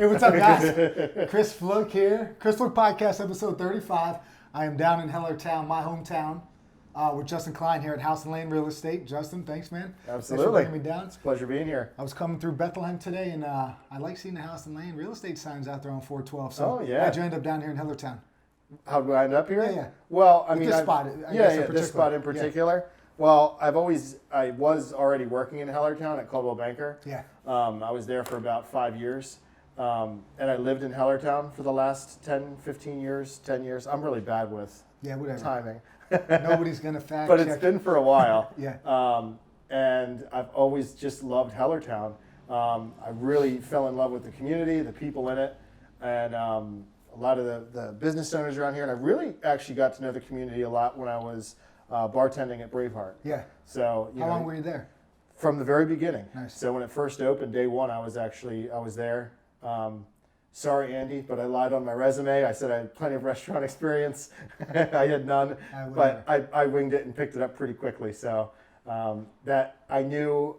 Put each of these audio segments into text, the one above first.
Hey, what's up, guys? Chris Fluck here. Chris Fluck Podcast, episode 35. I am down in Hellertown, my hometown, with Justin Klein here at House and Lane Real Estate. Justin, thanks, man. Absolutely. Thanks for bringing me down. It's a pleasure being here. I was coming through Bethlehem today, and I like seeing the House and Lane Real Estate signs out there on 412. So Oh, yeah. how'd you end up down here in Hellertown? How did I end up here? Yeah. Well, I mean, This spot, I guess in this spot in particular. Well, I was already working in Hellertown at Coldwell Banker. Yeah. I was there for about 5 years. And I lived in Hellertown for the last 10 years. I'm really bad with Whatever. timing. Nobody's going to fact But check. it's been for a while. Yeah. And I've always just loved Hellertown. I really fell in love with the community, the people in it, and a lot of the business owners around here. And I really actually got to know the community a lot when I was bartending at Braveheart. Yeah. So How long were you there? From the very beginning. Nice. So when it first opened, day one, I was there. Sorry, Andy, but I lied on my resume. I said I had plenty of restaurant experience. I had none, but I winged it and picked it up pretty quickly. So that I knew,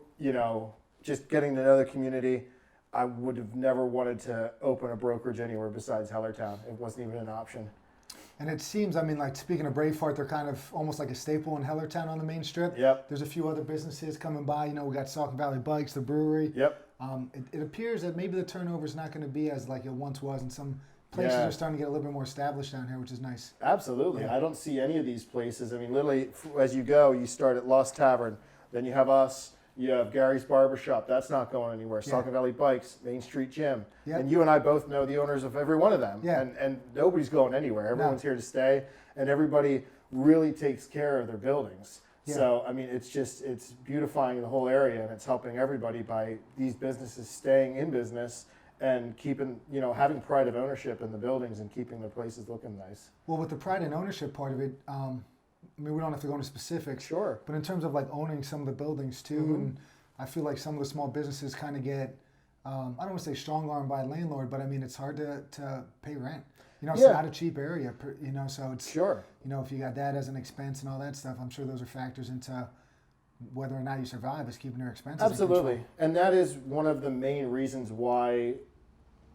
just getting to know the community, I would have never wanted to open a brokerage anywhere besides Hellertown. It wasn't even an option. And it seems, like speaking of Braveheart, they're kind of almost like a staple in Hellertown on the main strip. Yep. There's a few other businesses coming by. We got Saucon Valley Bikes, the brewery. Yep. It appears that maybe the turnover is not going to be as like it once was, and some places are starting to get a little bit more established down here, which is nice. Absolutely. Yeah. I don't see any of these places. Literally, as you go, you start at Lost Tavern, then you have us, you have Gary's Barbershop. That's not going anywhere. Yeah. Saucon Valley Bikes, Main Street Gym. Yep. And you and I both know the owners of every one of them. Yeah. And nobody's going anywhere. Everyone's here to stay, and everybody really takes care of their buildings. Yeah. So, it's beautifying the whole area, and it's helping everybody by these businesses staying in business and keeping, having pride of ownership in the buildings and keeping the places looking nice. Well, with the pride and ownership part of it, we don't have to go into specifics. Sure. But in terms of like owning some of the buildings too, and I feel like some of the small businesses kind of get, I don't want to say strong-armed by a landlord, but it's hard to pay rent. It's not a cheap area, so it's, Sure. If you got that as an expense and all that stuff, I'm sure those are factors into whether or not you survive, is keeping your expenses Absolutely. in control. And that is one of the main reasons why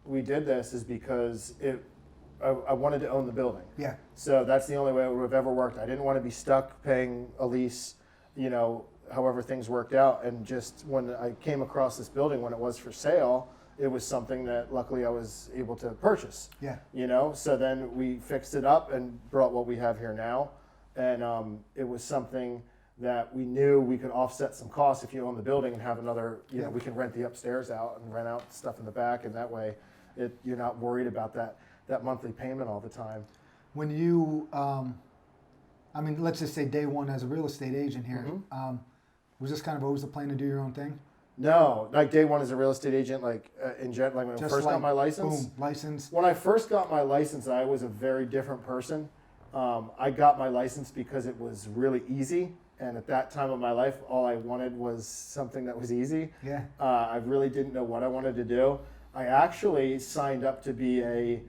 we did this, is because I wanted to own the building. Yeah. So that's the only way it would have ever worked. I didn't want to be stuck paying a lease, however things worked out. And just when I came across this building, when it was for sale, it was something that luckily I was able to purchase. Yeah. So then we fixed it up and brought what we have here now. And it was something that we knew we could offset some costs if you own the building and have another, we can rent the upstairs out and rent out stuff in the back. And that way you're not worried about that monthly payment all the time. When you, let's just say day one as a real estate agent here, was this kind of always the plan to do your own thing? No, like day one as a real estate agent, when I first got my license. Boom, license. When I first got my license, I was a very different person. I got my license because it was really easy. And at that time of my life, all I wanted was something that was easy. Yeah. I really didn't know what I wanted to do. I actually signed up to be a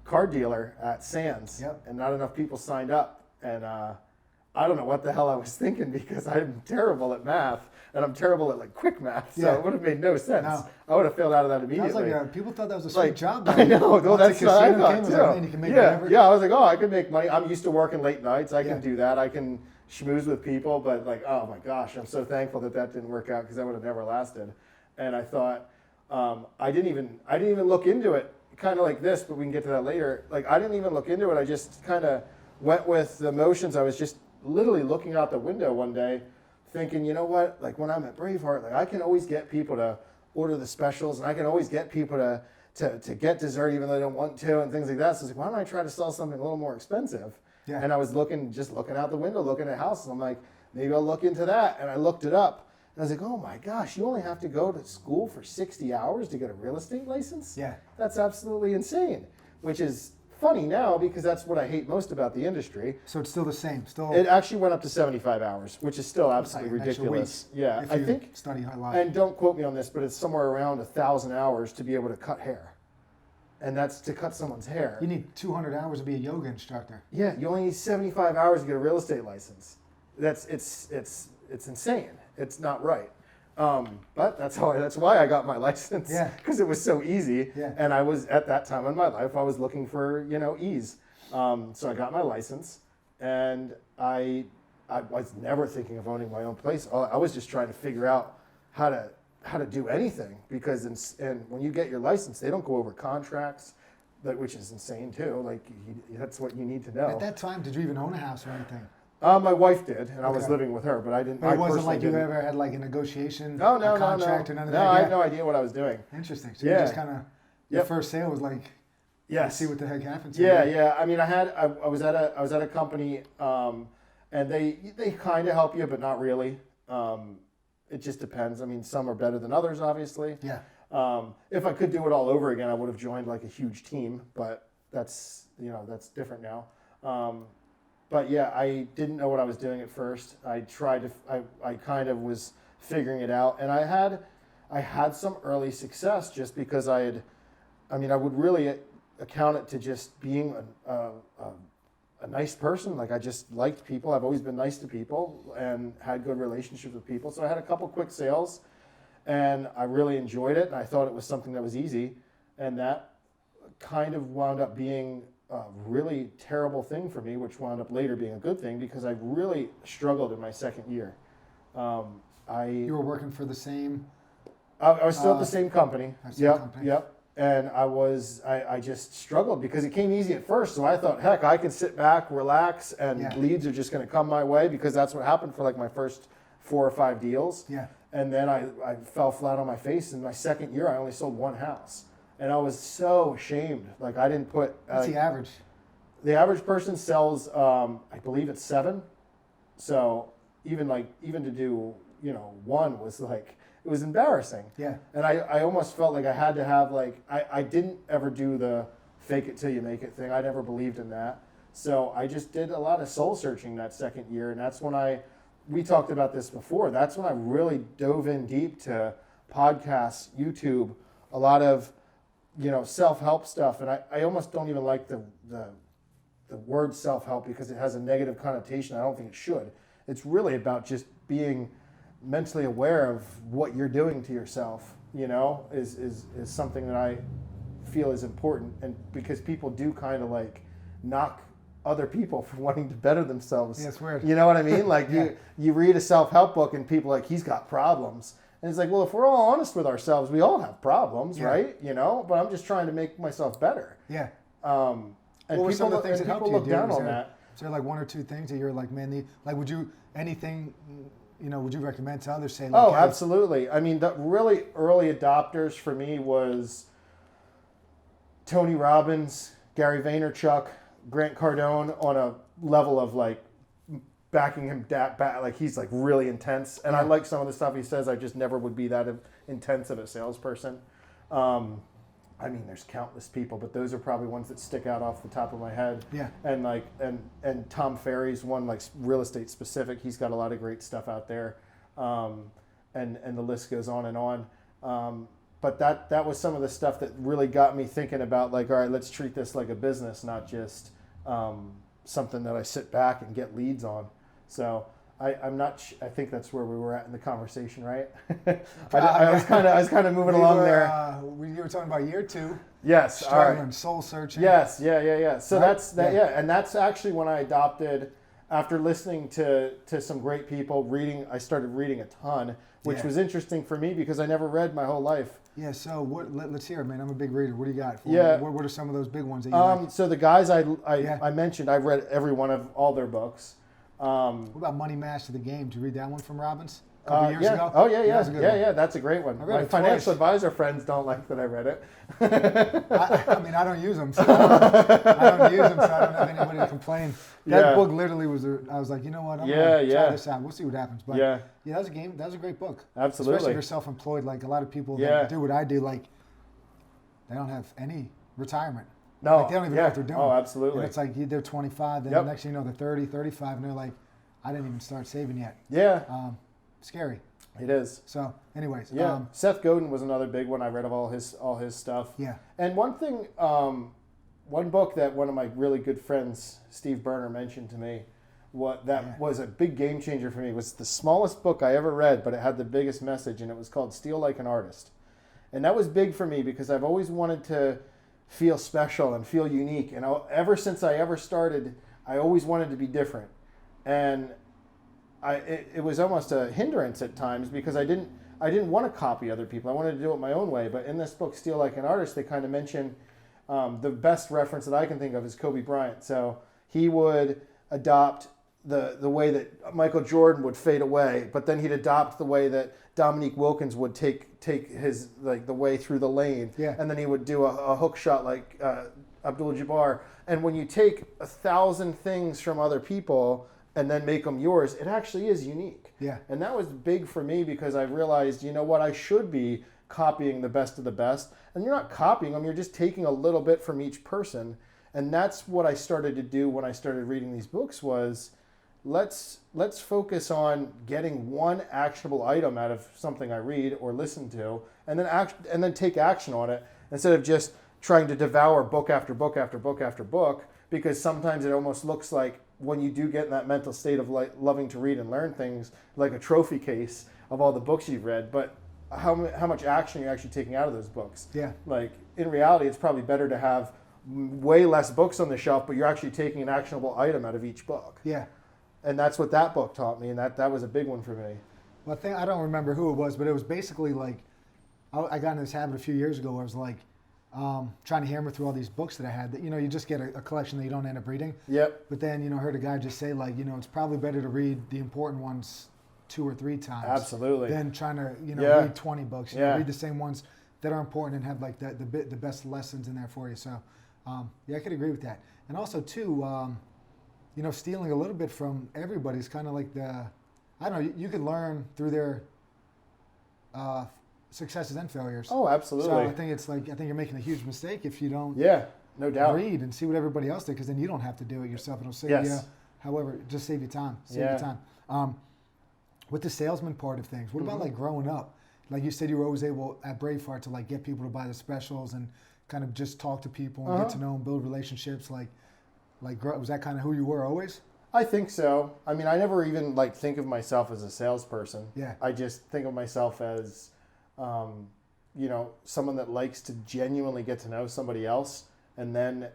car dealer at Sands. Yep. And not enough people signed up. And I don't know what the hell I was thinking, because I'm terrible at math. And I'm terrible at quick math, so it would have made no sense. No. I would have failed out of that immediately. People thought that was a sweet job. I know, well, that's what I thought too. Man, you can make whatever. Yeah, I was like, I could make money. I'm used to working late nights. I can do that. I can schmooze with people, but oh my gosh, I'm so thankful that didn't work out, because that would have never lasted. And I thought, I didn't even look into it. Kind of like this, but we can get to that later. I didn't even look into it. I just kind of went with the motions. I was just literally looking out the window one day, thinking, you know what, when I'm at Braveheart, I can always get people to order the specials, and I can always get people to get dessert even though they don't want to, and things like that. So I was like, why don't I try to sell something a little more expensive? Yeah. And I was looking out the window, looking at houses. I'm like, maybe I'll look into that. And I looked it up, and I was like, oh my gosh, you only have to go to school for 60 hours to get a real estate license? Yeah. That's absolutely insane, which is funny now, because that's what I hate most about the industry. So it's still the same. It actually went up to 75 hours, which is still absolutely ridiculous. Yeah, I think. Study a lot. And don't quote me on this, but it's somewhere around 1,000 hours to be able to cut hair, and that's to cut someone's hair. You need 200 hours to be a yoga instructor. Yeah, you only need 75 hours to get a real estate license. It's insane. It's not right. But that's why I got my license. Yeah. Because it was so easy. Yeah. And I was, at that time in my life, I was looking for, ease. So I got my license, and I was never thinking of owning my own place. I was just trying to figure out how to do anything, because and when you get your license, they don't go over contracts, which is insane too. Like that's what you need to know. At that time, did you even own a house or anything? My wife did, and I was Okay. living with her, but I didn't. But it wasn't personally like you didn't. ever had like a negotiation, No, a contract, or none of that? No, I Yeah. had no idea what I was doing. Interesting. So you Yeah. just kind of, your Yep. first sale was like, Yes. see what the heck happens. Yeah, yeah. I mean, I was at a company, and they kind of help you, but not really. It just depends. I mean, some are better than others, obviously. Yeah. If I could do it all over again, I would have joined like a huge team, but that's different now. But yeah, I didn't know what I was doing at first. I kind of was figuring it out, and I had some early success just because I would really account it to just being a nice person. Like I just liked people. I've always been nice to people and had good relationships with people. So I had a couple quick sales, and I really enjoyed it. And I thought it was something that was easy, and that kind of wound up being a really terrible thing for me, which wound up later being a good thing because I really struggled in my second year. You were working for the same. I was still at the same company. Same company. Yep. And I just struggled because it came easy at first. So I thought, heck, I can sit back, relax, and Yeah. leads are just going to come my way, because that's what happened for like my first 4 or 5 deals. Yeah. And then I fell flat on my face. In my second year, I only sold 1 house. And I was so ashamed. Like I didn't put. What's the average? The average person sells, I believe it's 7. So even to do, 1 was like, it was embarrassing. Yeah. And I almost felt like I had to have I didn't ever do the fake it till you make it thing. I never believed in that. So I just did a lot of soul searching that second year. And that's when we talked about this before. That's when I really dove in deep to podcasts, YouTube, a lot of, self-help stuff. And I almost don't even like the word self-help because it has a negative connotation. I don't think it should. It's really about just being mentally aware of what you're doing to yourself, is something that I feel is important. And because people do kind of like knock other people for wanting to better themselves. Yeah, it's weird. You know what I mean? Like Yeah. you read a self-help book and people are like, he's got problems. And it's like, well, if we're all honest with ourselves, we all have problems, Yeah. right? But I'm just trying to make myself better. Yeah. And What were some of the things that people helped you? look down Was on there- that. Is there like 1 or 2 things that you're like, man, would you would you recommend to others? Say, like, Oh, hey, absolutely. I mean, the really early adopters for me was Tony Robbins, Gary Vaynerchuk, Grant Cardone, on a level of like backing him back, like he's like really intense. And I Yeah. like some of the stuff he says. I just never would be that intense of a salesperson. I mean, there's countless people, but those are probably ones that stick out off the top of my head. Yeah. And like, and Tom Ferry's one, like real estate specific. He's got a lot of great stuff out there. And the list goes on and on. But that was some of the stuff that really got me thinking about like, all right, let's treat this like a business, not just something that I sit back and get leads on. So I'm not. I think that's where we were at in the conversation, right? I was kind of moving along there. You were talking about year 2. Yes. All Struggling, right. soul searching. Yes. Yeah. So Right? that's that. Yeah. Yeah. And that's actually when I adopted. After listening to some great people, I started reading a ton, which Yeah. was interesting for me because I never read my whole life. Yeah. So let's hear it, man. I'm a big reader. What do you got? Yeah. What are some of those big ones that you like? So the guys Yeah. I mentioned, I've read every one of all their books. What about Money Master the Game? Did you read that one from Robbins a couple years Yeah. ago? Oh yeah, That was a good one. yeah. That's a great one. I read My it financial twice. advisor friends don't like that I read it. I mean, I don't use them, so I don't use them, so I don't have anybody to complain. That Yeah. book literally was. I was like, you know what? I'm Yeah, gonna yeah. try this out. We'll see what happens. But Yeah. that was a game. That was a great book. Absolutely. Especially if you're self-employed. Like a lot of people Yeah. that do what I do, like they don't have any retirement. No. Like they don't even know what they're doing. Oh, absolutely. And it's like they're 25, then Yep. the next thing you know, they're 30, 35, and they're like, I didn't even start saving yet. Yeah, Scary. it is. So, anyways, Yeah. Seth Godin was another big one. I read of all his stuff. yeah. And one thing, one book that one of my really good friends, Steve Berner, mentioned to me was a big game changer for me. It was the smallest book I ever read, but it had the biggest message, and it was called Steal Like an Artist. And that was big for me because I've always wanted to feel special and feel unique. And ever since I ever started, I always wanted to be different. And it was almost a hindrance at times because I didn't want to copy other people. I wanted to do it my own way. But in this book, Steal Like an Artist, they kind of mention the best reference that I can think of is Kobe Bryant. So he would adopt the way that Michael Jordan would fade away, but then he'd adopt the way that Dominique Wilkins would take his, like, the way through the lane. Yeah. And then he would do a hook shot like Abdul-Jabbar. And when you take 1,000 things from other people and then make them yours, it actually is unique. Yeah. And that was big for me because I realized, you know what, I should be copying the best of the best. And you're not copying them, you're just taking a little bit from each person. And that's what I started to do when I started reading these books was, let's focus on getting one actionable item out of something I read or listen to, and then take action on it instead of just trying to devour book after book after book after book. Because sometimes it almost looks like when you do get in that mental state of like loving to read and learn things, like a trophy case of all the books you've read, but how much action you're actually taking out of those books. Yeah. Like in reality, it's probably better to have way less books on the shelf, but you're actually taking an actionable item out of each book. Yeah. And that's what that book taught me, and that was a big one for me. Well, I don't remember who it was, but it was basically like, I got in this habit a few years ago where I was like, trying to hammer through all these books that I had that, you just get a collection that you don't end up reading. Yep. But then, I heard a guy just say like, it's probably better to read the important ones 2 or 3 times. Absolutely. Than trying to, Yeah. read 20 books. Read the same ones that are important and have like the best lessons in there for you. So, yeah, I could agree with that. And also too, stealing a little bit from everybody is kind of like I don't know, you could learn through their successes and failures. Oh, absolutely. So I think you're making a huge mistake if you don't no doubt. read and see what everybody else did, because then you don't have to do it yourself. It'll save you, however, just save you time. With the salesman part of things, what about like growing up? Like you said, you were always able at Braveheart to like get people to buy the specials and kind of just talk to people and get to know them, build relationships. Like was that kind of who you were always? I think so. I mean, I never even like think of myself as a salesperson. Yeah. I just think of myself as, someone that likes to genuinely get to know somebody else. And then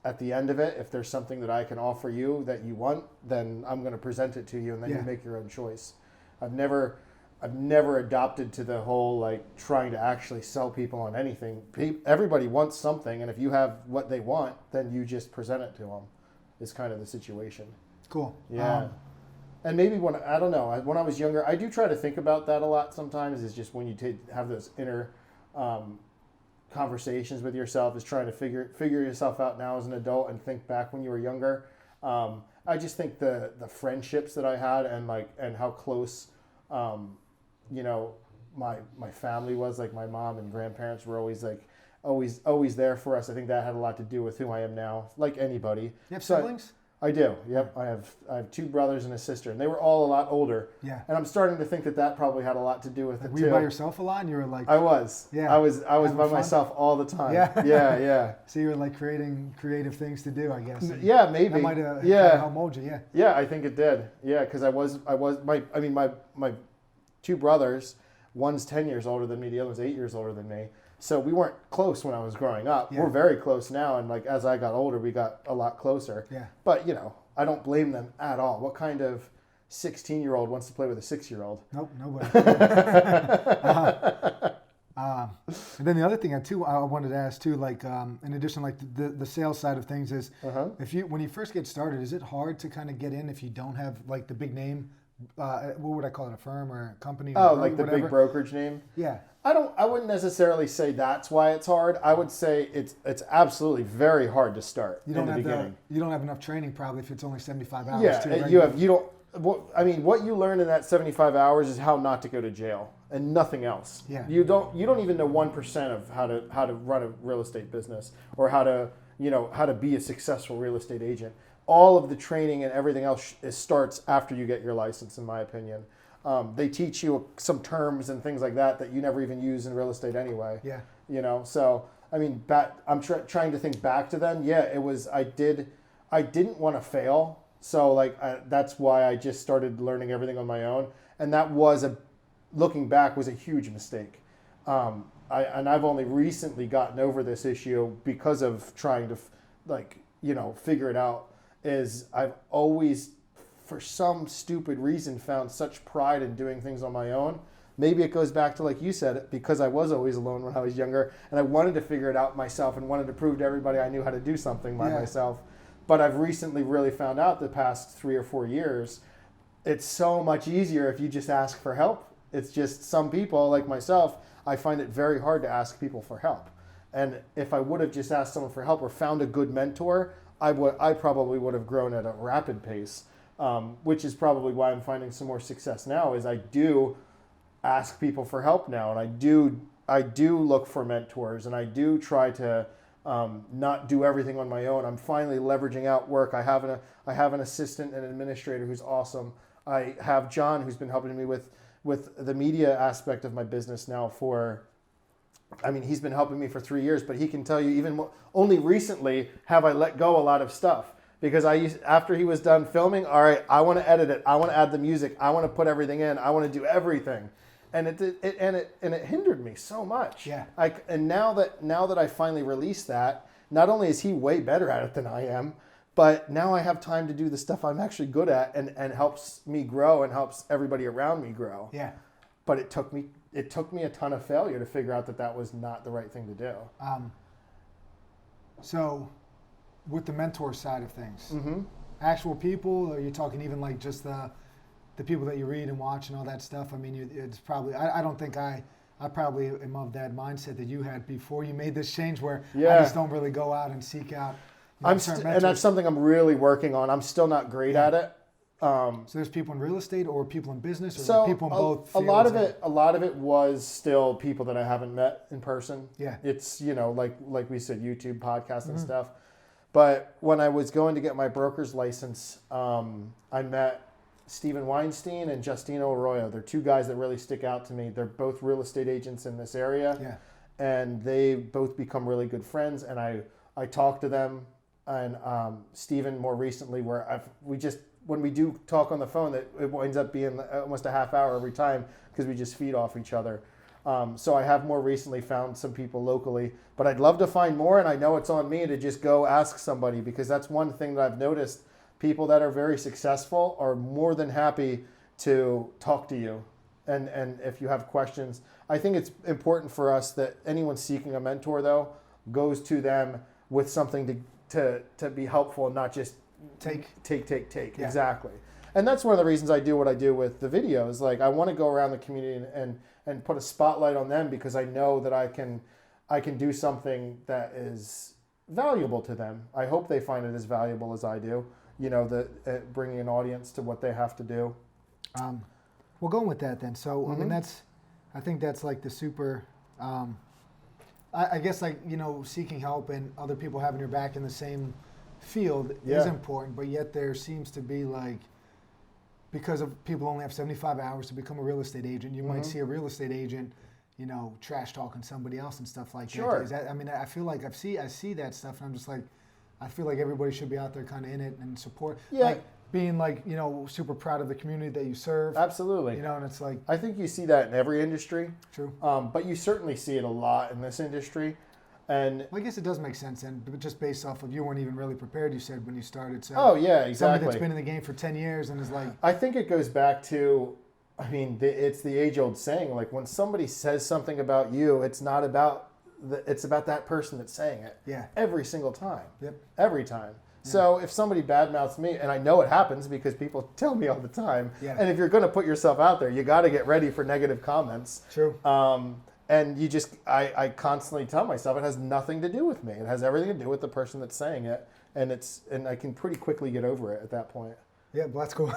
at the end of it, if there's something that I can offer you that you want, then I'm going to present it to you, and then you make your own choice. I've never adopted to the whole like trying to actually sell people on anything. Everybody wants something, and if you have what they want, then you just present it to them. Is kind of the situation. Cool. Yeah. And maybe when I was younger, I do try to think about that a lot sometimes. Is just when you have those inner conversations with yourself, is trying to figure yourself out now as an adult and think back when you were younger. I just think the friendships that I had and how close my family was, like my mom and grandparents were always there for us. I think that had a lot to do with who I am now, like anybody. You have siblings? I do. Yep. I have 2 brothers and a sister, and they were all a lot older. Yeah. And I'm starting to think that probably had a lot to do with it were too. You by yourself a lot, and you were like? I was. Yeah. I was by myself all the time. Yeah. Yeah. So you were like creating creative things to do, I guess. Yeah, maybe. That might have helped mold you. Yeah. Yeah, I think it did. Yeah, because my 2 brothers, one's 10 years older than me, the other's 8 years older than me. So we weren't close when I was growing up. Yeah. We're very close now, and like as I got older, we got a lot closer. Yeah. But I don't blame them at all. What kind of 16-year-old wants to play with a 6-year-old? Nope, nobody. And then the other thing I wanted to ask too, like in addition, like the sales side of things is, when you first get started, is it hard to kind of get in if you don't have like the big name? What would I call it? A firm or a company? Oh, like the big brokerage name? Yeah. I wouldn't necessarily say that's why it's hard. I would say it's absolutely very hard to start in the beginning. You don't have enough training probably if it's only 75 hours. Yeah, too, right? what you learn in that 75 hours is how not to go to jail and nothing else. Yeah. You don't even know 1% of how to run a real estate business or how to be a successful real estate agent. All of the training and everything else starts after you get your license, in my opinion. They teach you some terms and things like that you never even use in real estate anyway. Yeah. So I mean, I'm trying to think back to then. Yeah, it was. I didn't want to fail So like that's why I just started learning everything on my own, and that was looking back was a huge mistake. I've only recently gotten over this issue because of trying to figure it out. Is I've always, for some stupid reason, found such pride in doing things on my own. Maybe it goes back to, like you said, because I was always alone when I was younger, and I wanted to figure it out myself and wanted to prove to everybody I knew how to do something by myself. But I've recently really found out the past 3 or 4 years, it's so much easier if you just ask for help. It's just some people, like myself, I find it very hard to ask people for help. And if I would have just asked someone for help or found a good mentor, I probably would have grown at a rapid pace, which is probably why I'm finding some more success now, is I do ask people for help now, and I do look for mentors, and I do try to not do everything on my own. I'm finally leveraging out work. I have an assistant and administrator who's awesome. I have John, who's been helping me with the media aspect of my business now he's been helping me for 3 years, but he can tell you even more, only recently have I let go a lot of stuff, because after he was done filming, all right, I want to edit it. I want to add the music. I want to put everything in. I want to do everything. And it hindered me so much. Yeah. And now that I finally released that, not only is he way better at it than I am, but now I have time to do the stuff I'm actually good at, and helps me grow and helps everybody around me grow. Yeah. But it took me a ton of failure to figure out that was not the right thing to do. So with the mentor side of things, Mm-hmm. actual people, or are you talking even like just the people that you read and watch and all that stuff? I mean, it's probably, I don't think I probably am of that mindset that you had before you made this change, where I just don't really go out and seek out. And that's something I'm really working on. I'm still not great at it. So there's people in real estate, or people in business, or So people in both a fields? lot of it was still people that I haven't met in person. Yeah. It's, like we said, YouTube, podcasts and stuff. But when I was going to get my broker's license, I met Stephen Weinstein and Justino Arroyo. They're two guys that really stick out to me. They're both real estate agents in this area. Yeah. And they both become really good friends, and I talk to them. And Stephen more recently, where when we do talk on the phone, that it winds up being almost a half hour every time, because we just feed off each other. So I have more recently found some people locally, but I'd love to find more, and I know it's on me to just go ask somebody, because that's one thing that I've noticed. People that are very successful are more than happy to talk to you, and if you have questions. I think it's important for us that anyone seeking a mentor, though, goes to them with something to be helpful, and not just take. Yeah. Exactly. And that's one of the reasons I do what I do with the videos. Like, I want to go around the community and put a spotlight on them, because I know that I can do something that is valuable to them. I hope they find it as valuable as I do. Bringing an audience to what they have to do. Well, going with that then. So, Mm-hmm. I mean, I think that's like the super, I guess, like, seeking help and other people having your back in the same field is important, but yet there seems to be, like, because of people only have 75 hours to become a real estate agent, you might see a real estate agent, trash talking somebody else and stuff like Sure. that. Is that. I mean, I feel like I see that stuff, and I'm just like, I feel like everybody should be out there kind of in it and support. Yeah. Like, being like, super proud of the community that you serve. Absolutely. And it's like, I think you see that in every industry. true. But you certainly see it a lot in this industry. And Well, I guess it does make sense, and just based off of you weren't even really prepared, you said, when you started. So oh yeah, somebody exactly. that's been in the game for 10 years and is like, I think it goes back to, it's the age-old saying, like, when somebody says something about you, it's not about it's about that person that's saying it. Yeah. Every single time. Yep. Every time. Yeah. So if somebody badmouths me, and I know it happens because people tell me all the time, and if you're going to put yourself out there, you got to get ready for negative comments. True. And you just, I constantly tell myself it has nothing to do with me. It has everything to do with the person that's saying it, and I can pretty quickly get over it at that point. Yeah, well, that's cool.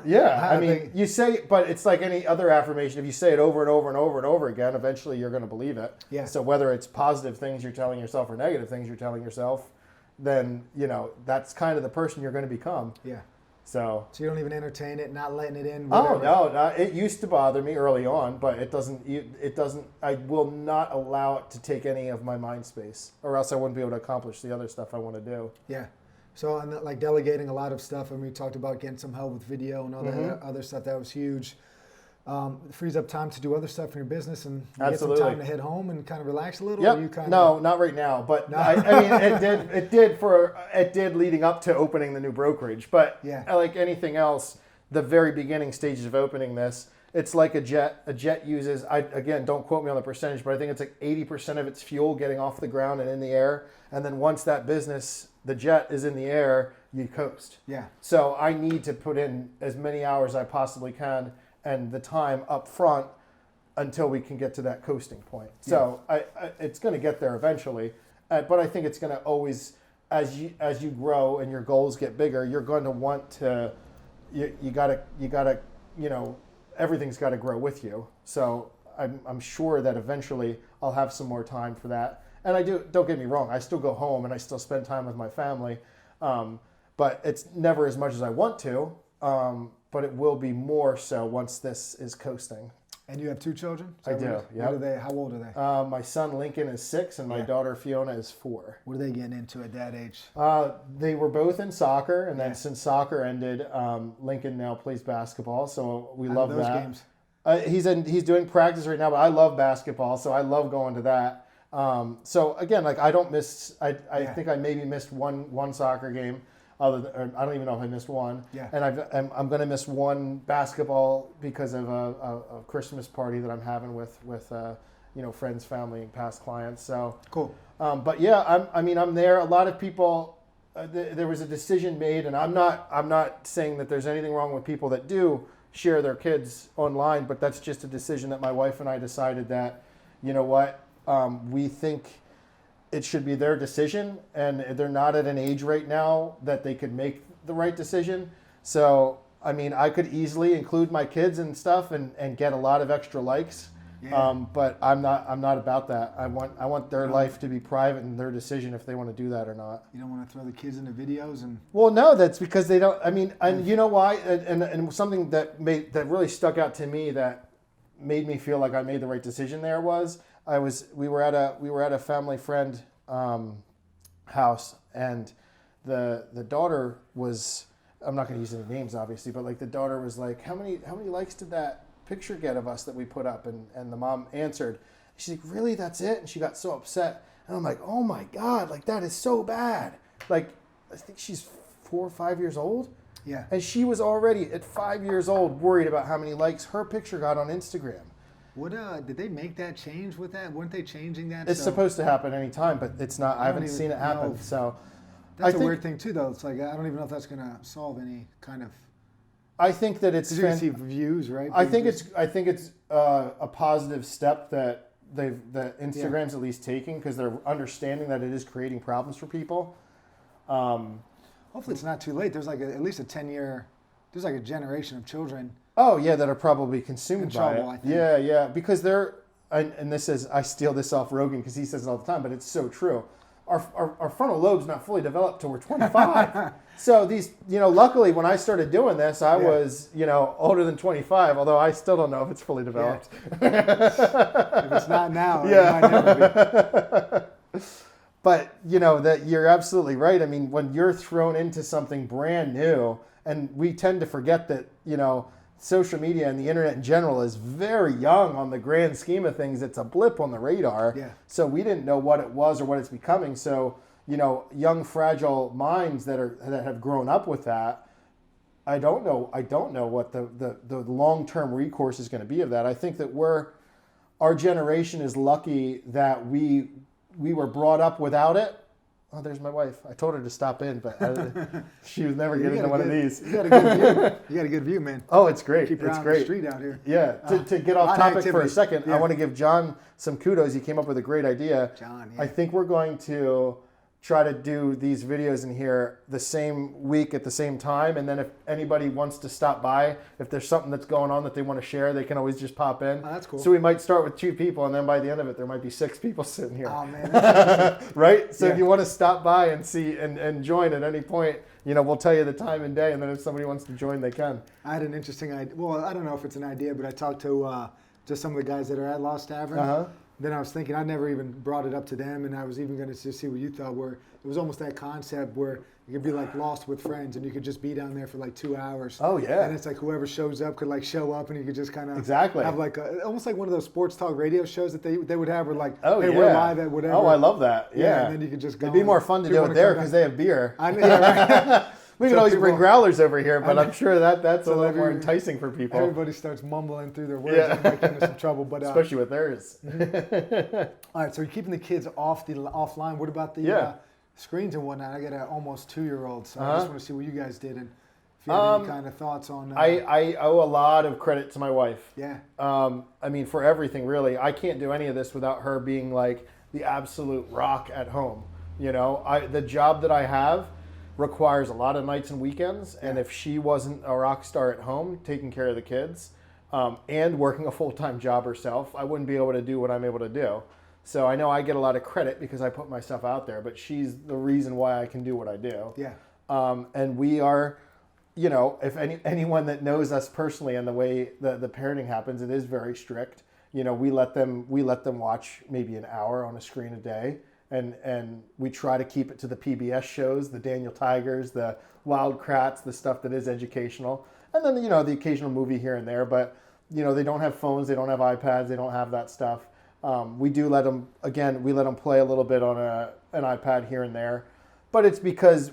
Yeah, I mean, you say, but it's like any other affirmation. If you say it over and over and over and over again, eventually you're going to believe it. Yeah. So whether it's positive things you're telling yourself or negative things you're telling yourself, then, that's kind of the person you're going to become. Yeah. So you don't even entertain it, not letting it in. Oh, whatever. no, it used to bother me early on, but it doesn't, I will not allow it to take any of my mind space, or else I wouldn't be able to accomplish the other stuff I want to do. Yeah. So, and like delegating a lot of stuff, and we talked about getting some help with video and all that other stuff. That was huge. It frees up time to do other stuff in your business, and you get some time to head home and kind of relax a little. Yep. Or you kind No, not right now. But no. I mean, it did leading up to opening the new brokerage. But like anything else, the very beginning stages of opening this, it's like a jet. A jet uses, again, don't quote me on the percentage, but I think it's like 80% of its fuel getting off the ground and in the air. And then once that business, the jet is in the air, you coast. Yeah. So I need to put in as many hours as I possibly can and the time up front until we can get to that coasting point. So it's going to get there eventually. But I think it's going to always, as you grow and your goals get bigger, you're going to want to, you gotta, everything's got to grow with you. So I'm sure that eventually I'll have some more time for that. And don't get me wrong, I still go home and I still spend time with my family. But it's never as much as I want to. But it will be more so once this is coasting. And you have 2 children? I do. Yeah. How old are they? My son Lincoln is 6, and my daughter Fiona is 4. What are they getting into at that age? They were both in soccer, and then since soccer ended, Lincoln now plays basketball. So we love those that. Games? He's doing practice right now, but I love basketball, so I love going to that. So again, like I don't miss. I think I maybe missed one soccer game. I don't even know if I missed one. Yeah. And I'm going to miss one basketball because of a Christmas party that I'm having with friends, family, and past clients. So cool. But yeah, I'm there. A lot of people. There was a decision made, and I'm not saying that there's anything wrong with people that do share their kids online, but that's just a decision that my wife and I decided that, you know what, we think it should be their decision, and they're not at an age right now that they could make the right decision. So, I mean, I could easily include my kids and stuff and get a lot of extra likes. Yeah. But I'm not about that. I want their life to be private and their decision if they want to do that or not. You don't want to throw the kids into videos and. Well, no, that's because they don't. I mean, and you know why? And something that really stuck out to me that made me feel like I made the right decision there was we were at a family friend house, and the daughter was, I'm not going to use any names obviously, but like the daughter was like, how many likes did that picture get of us that we put up? And the mom answered, she's like, really, that's it? And she got so upset, and I'm like, oh my God, like that is so bad. Like, I think she's 4 or 5 years old. Yeah. And she was already at 5 years old worried about how many likes her picture got on Instagram. What did they make that change with that? Weren't they changing that? It's supposed to happen anytime, but it's not. I haven't seen it happen. So that's a weird thing too, though. It's like I don't even know if that's going to solve any kind of. I think that it's. You can see views, right? I think it's a positive step that Instagram's at least taking, because they're understanding that it is creating problems for people. Hopefully, it's not too late. There's like at least a 10-year. There's like a generation of children. Oh yeah, that are probably consumed by it. I think. Yeah, because they're, and this is, I steal this off Rogan because he says it all the time, but it's so true. Our frontal lobe's not fully developed till we're 25. So these, luckily when I started doing this, I was, older than 25, although I still don't know if it's fully developed. Yeah. If it's not now, it might never be. But, that you're absolutely right. I mean, when you're thrown into something brand new, and we tend to forget that, social media and the internet in general is very young on the grand scheme of things. It's a blip on the radar. Yeah. So we didn't know what it was or what it's becoming. So, young, fragile minds that have grown up with that, I don't know what the long-term recourse is going to be of that. I think that our generation is lucky that we were brought up without it. Oh, there's my wife. I told her to stop in, but she was never getting into one of these. You got a good view. You got a good view, man. Oh, it's great. Keep your eye on the street out here. Yeah. To get off topic for a second, I want to give John some kudos. He came up with a great idea. John, yeah. I think we're going to try to do these videos in here the same week at the same time, and then if anybody wants to stop by, if there's something that's going on that they want to share, they can always just pop in. Oh, that's cool. So we might start with 2 people, and then by the end of it there might be 6 people sitting here. Oh man. Right? So if you want to stop by and see and join at any point, we'll tell you the time and day, and then if somebody wants to join, they can. I had an interesting idea. Well, I don't know if it's an idea, but I talked to just some of the guys that are at Lost Tavern. Uh-huh. Then I was thinking, I never even brought it up to them, and I was even going to see what you thought, where it was almost that concept where You could be like Lost with friends, and you could just be down there for like 2 hours. Oh yeah. And it's like whoever shows up could like show up, and you could just kind of Exactly. have like almost like one of those sports talk radio shows that they would have, where like, Oh hey, yeah. we're live at whatever. Oh, I love that. Yeah. And then you could just go. It'd be more fun to do it there because they have beer. I know, right? We can So always bring people- growlers over here, but I'm sure that's a So little more every- enticing for people, Everybody starts mumbling through their words, Yeah. and it might get into some trouble. But especially with theirs. all right, so you're keeping the kids offline. What about the Yeah. screens and whatnot? I got an almost 2-year-old, so I Uh-huh. just want to see what you guys did and if you had any kind of thoughts on. I owe a lot of credit to my wife. Yeah. I mean, for everything really. I can't do any of this without her being like the absolute rock at home. You know, the job that I have requires a lot of nights and weekends, and if she wasn't a rock star at home taking care of the kids and working a full-time job herself, I wouldn't be able to do what I'm able to do. So I know I get a lot of credit because I put myself out there, but she's the reason why I can do what I do. Yeah. And we are, you know, if anyone that knows us personally and the way the parenting happens, it is very strict. You know, we let them watch maybe an hour on a screen a day. And we try to keep it to the PBS shows, the Daniel Tigers, the Wild Kratts, the stuff that is educational. And then, you know, the occasional movie here and there. But, you know, they don't have phones, they don't have iPads, they don't have that stuff. We do let them, we let them play a little bit on an iPad here and there. But it's because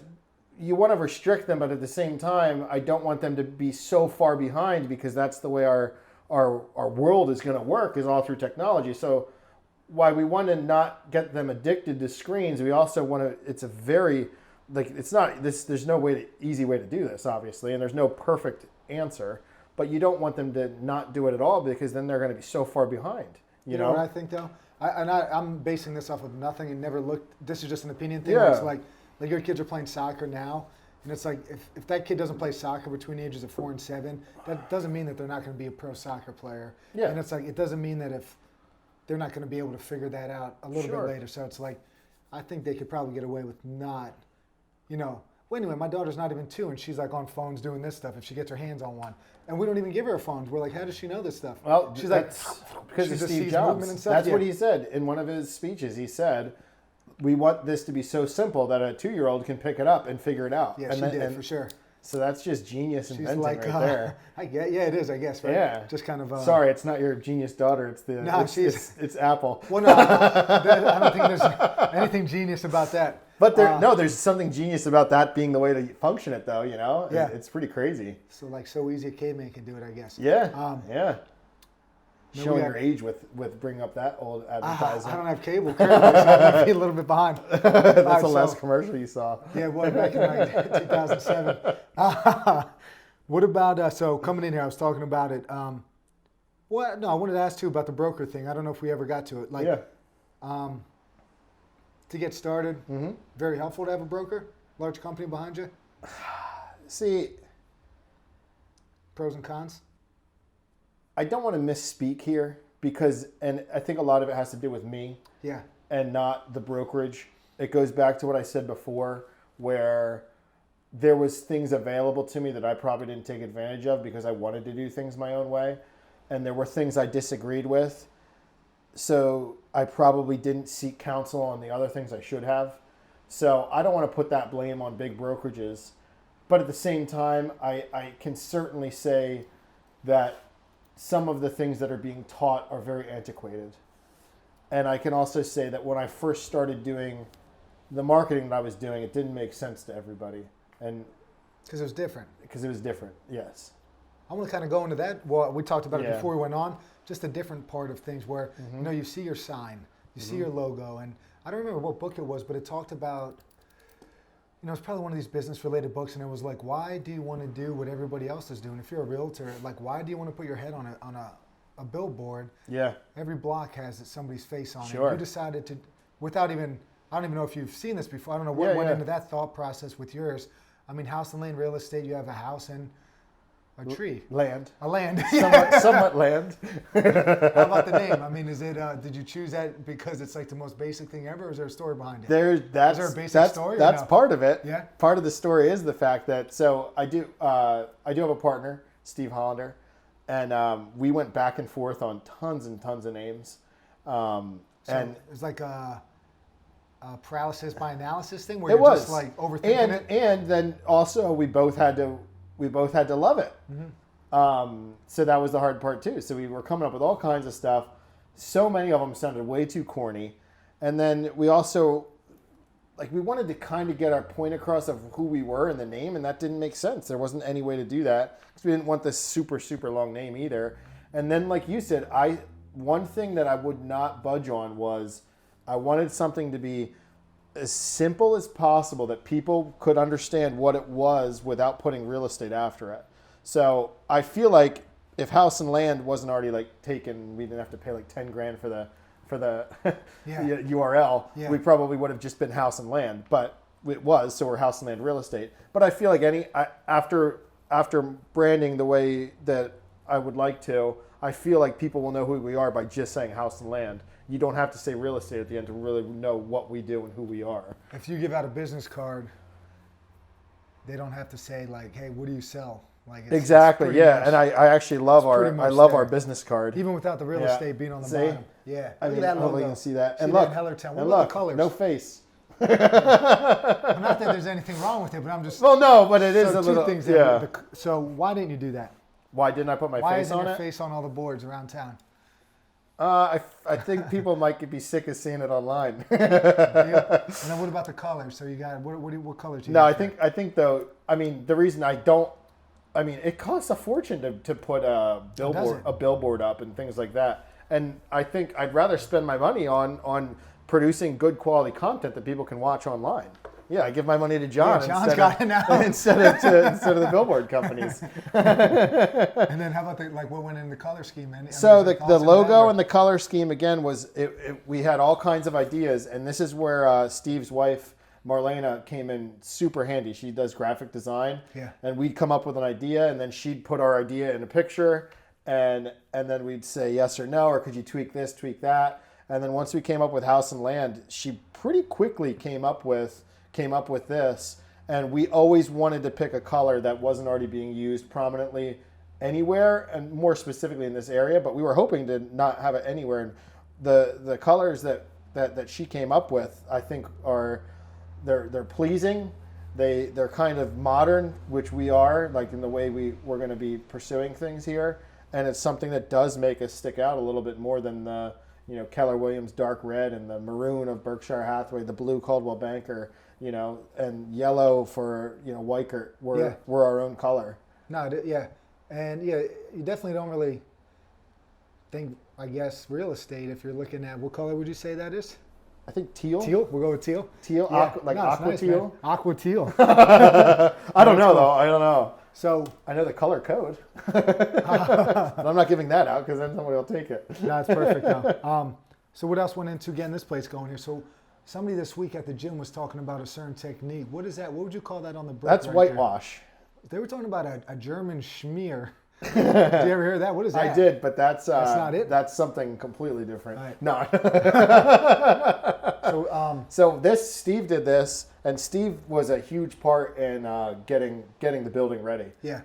you want to restrict them, but at the same time, I don't want them to be so far behind because that's the way our world is going to work, is all through technology. So why we want to not get them addicted to screens, we also want to, it's a very, like, it's not, there's no easy way to do this, obviously, and there's no perfect answer, but you don't want them to not do it at all because then they're going to be so far behind, you know? What I think though? I'm basing this off of nothing and never looked, this is just an opinion thing. Yeah. It's like your kids are playing soccer now, and it's like, if that kid doesn't play soccer between the ages of 4 and 7, that doesn't mean that they're not going to be a pro soccer player. Yeah. And it's like, it doesn't mean that if they're not going to be able to figure that out a little Sure. bit later. So it's like, I think they could probably get away with not, you know. Well, anyway, my daughter's not even 2, and she's like on phones doing this stuff if she gets her hands on one. And we don't even give her phones. We're like, how does she know this stuff? Well, she's like, because she of just Steve sees Jobs. movement and stuff. That's Yeah. what he said in one of his speeches. He said, we want this to be so simple that a 2-year-old can pick it up and figure it out. Yeah, and she did, for sure. So that's just genius She's inventing like, right there. yeah, it is, I guess, right? Yeah. Just kind of. Sorry, it's not your genius daughter. It's the No, it's Apple. Well, no, I don't think there's anything genius about that. But there's something genius about that being the way to function it, though. You know, Yeah. It's pretty crazy. So like, so easy a caveman can do it, I guess. Yeah, yeah. No, Showing we your age with bringing up that old advertising. I don't have cable currently, so I might be a little bit behind. That's the last commercial you saw. Yeah, it was back in like 2007. What about, so coming in here, I was talking about it. I wanted to ask too about the broker thing. I don't know if we ever got to it. Like, Yeah. to get started, very helpful to have a broker, large company behind you. See, Pros and cons. I don't want to misspeak here because, and I think a lot of it has to do with me. Yeah. And not the brokerage. It goes back to what I said before, where there was things available to me that I probably didn't take advantage of because I wanted to do things my own way, and there were things I disagreed with, so I probably didn't seek counsel on the other things I should have. So I don't want to put that blame on big brokerages, but at the same time, I can certainly say that some of the things that are being taught are very antiquated. And I can also say that when I first started doing the marketing that I was doing, it didn't make sense to everybody. And Because it was different. because it was different, yes. I want to kind of go into that. Well, we talked about it Yeah. before we went on. Just a different part of things where, you know, you see your sign, you see your logo. And I don't remember what book it was, but it talked about, you know, it's probably one of these business-related books, and it was like, why do you want to do what everybody else is doing? If you're a realtor, like, why do you want to put your head on a billboard? Yeah. Every block has somebody's face on it. Sure. You decided to, without even, I don't even know if you've seen this before. I don't know what Yeah, went yeah. into that thought process with yours. I mean, house and land real estate, you have a house and a tree. Land. A land. Somewhat land. How about the name? I mean, is it? Did you choose that because it's like the most basic thing ever, or is there a story behind it? That's a basic story or That's no? part of it. Yeah. Part of the story is the fact that I do have a partner, Steve Hollander, and we went back and forth on tons and tons of names. So And it's like paralysis by analysis thing, where It you're was just like overthinking it? And then also we both had to love it. So that was the hard part too. So we were coming up with all kinds of stuff. So many of them sounded way too corny. And then we also, like, we wanted to kind of get our point across of who we were in the name, and that didn't make sense. There wasn't any way to do that because we didn't want this super, super long name either. And then, like you said, one thing that I would not budge on was I wanted something to be as simple as possible that people could understand what it was without putting real estate after it. So I feel like if House and Land wasn't already like taken, we didn't have to pay like 10 grand for the URL. Yeah. We probably would have just been House and Land, but it was, so we're House and Land Real Estate. But I feel like after branding the way that I would like to, I feel like people will know who we are by just saying House and Land. You don't have to say real estate at the end to really know what we do and who we are. If you give out a business card, they don't have to say like, "Hey, what do you sell?" Like exactly, yeah. Much, and I actually love our business card, even without the real estate being on the bottom. Yeah, I mean, hopefully you can see that. And look, Hellertown. What about the colors? No face. Well, not that there's anything wrong with it, but I'm just. Well, no, but it is a little. Two things. Yeah. So why didn't you do that? Why didn't I put my face on it? Why isn't your face on all the boards around town? I think people might be sick of seeing it online. And then what about the colors? So you got what colors? Do you I think though. I mean, the reason I don't. I mean, it costs a fortune to put a billboard up and things like that. And I think I'd rather spend my money on producing good quality content that people can watch online. Yeah, I give my money to John instead of the billboard companies. And then how about what went in the color scheme? So the logo and the color scheme again was we had all kinds of ideas, and this is where Steve's wife Marlena came in super handy. She does graphic design, and we'd come up with an idea, and then she'd put our idea in a picture, and then we'd say yes or no, or could you tweak this, tweak that, and then once we came up with House and Land, she pretty quickly came up with this, and we always wanted to pick a color that wasn't already being used prominently anywhere, and more specifically in this area, but we were hoping to not have it anywhere. And the colors that she came up with, I think are they're pleasing. They're kind of modern, which we are, like in the way we're going to be pursuing things here, and it's something that does make us stick out a little bit more than the Keller Williams dark red and the maroon of Berkshire Hathaway, the blue Coldwell Banker, and yellow for Weichert. We're our own color. No, and you definitely don't really think, I guess, real estate if you're looking at what color would you say that is? I think teal. Teal? We'll go with teal? Teal? Yeah. Aqua nice, teal? Man. Aqua teal. I don't know, though. I don't know. So I know the color code. But I'm not giving that out because then somebody will take it. No, it's perfect now. So what else went into getting this place going here? So somebody this week at the gym was talking about a certain technique. What is that? What would you call that on the brick? That's whitewash. They were talking about a German schmear. Did you ever hear that? What is that? I did, but that's not it. That's something completely different. Right. No. So this Steve did this, and Steve was a huge part in getting the building ready. Yeah.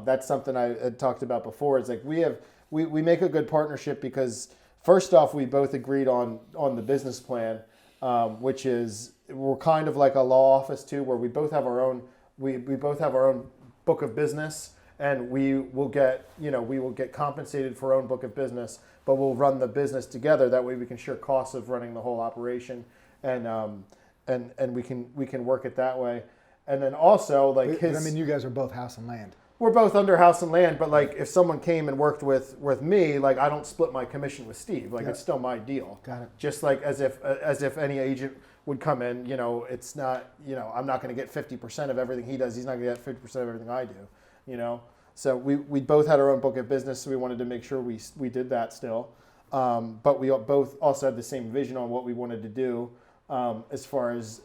That's something I had talked about before. It's like we make a good partnership because first off, we both agreed on the business plan, which is we're kind of like a law office too, where we both have our own book of business. And we will get compensated for our own book of business, but we'll run the business together. That way we can share costs of running the whole operation, and we can work it that way. And then also you guys are both House and Land. We're both under House and Land, but like if someone came and worked with me, like I don't split my commission with Steve. Like it's still my deal. Got it. Just like as if any agent would come in, it's not, I'm not going to get 50% of everything he does. He's not going to get 50% of everything I do. So we both had our own book of business, so we wanted to make sure we did that still. But we both also had the same vision on what we wanted to do as far as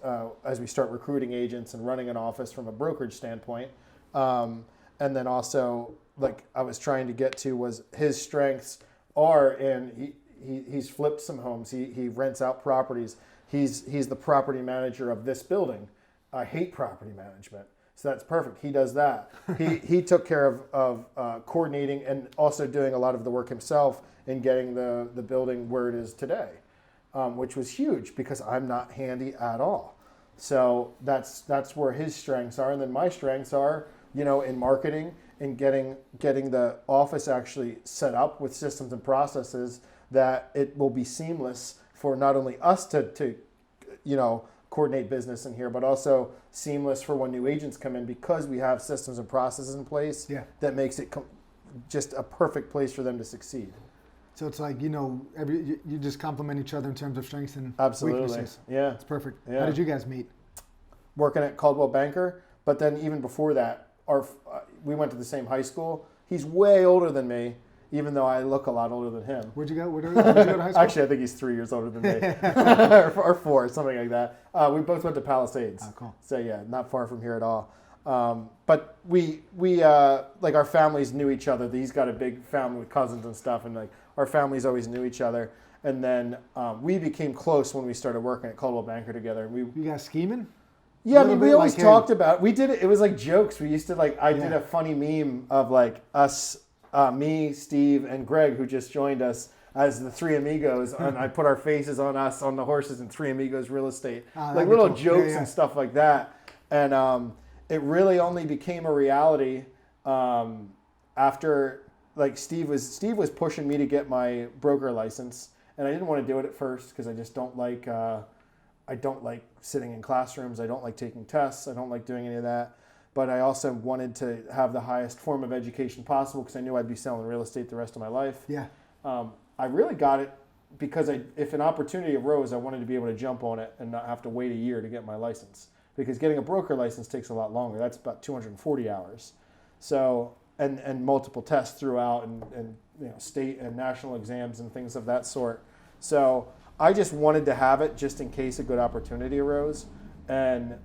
we start recruiting agents and running an office from a brokerage standpoint. And then also, like I was trying to get to, was his strengths are in he's flipped some homes. He rents out properties. He's the property manager of this building. I hate property management. So that's perfect. He does that. He took care of coordinating and also doing a lot of the work himself in getting the building where it is today. which was huge because I'm not handy at all. So that's where his strengths are, and then my strengths are, in marketing and getting the office actually set up with systems and processes that it will be seamless for not only us to coordinate business in here, but also seamless for when new agents come in because we have systems and processes in place that makes it just a perfect place for them to succeed. So it's like, you just complement each other in terms of strengths and weaknesses. Yeah. It's perfect. Yeah. How did you guys meet? Working at Caldwell Banker, but then even before that, we went to the same high school. He's way older than me, even though I look a lot older than him. Where'd you go? Where'd you go to high school? Actually, I think he's 3 years older than me, or 4, something like that. We both went to Palisades. Oh, cool. So yeah, not far from here at all. But we like our families knew each other. He's got a big family with cousins and stuff, and like our families always knew each other. And then we became close when we started working at Caldwell Banker together. You guys scheming? Yeah, I mean, we always talked about. We did it. It was like jokes. We used to I did a funny meme of like us, me, Steve, and Greg, who just joined us as the three amigos, and I put our faces on us on the horses and Three Amigos Real Estate, like little jokes and stuff like that. And it really only became a reality after like Steve was pushing me to get my broker license, and I didn't want to do it at first because I just don't like. I don't like sitting in classrooms. I don't like taking tests. I don't like doing any of that. But I also wanted to have the highest form of education possible because I knew I'd be selling real estate the rest of my life. Yeah. I really got it because if an opportunity arose, I wanted to be able to jump on it and not have to wait a year to get my license. Because getting a broker license takes a lot longer. That's about 240 hours. So and multiple tests throughout and state and national exams and things of that sort. So I just wanted to have it just in case a good opportunity arose. And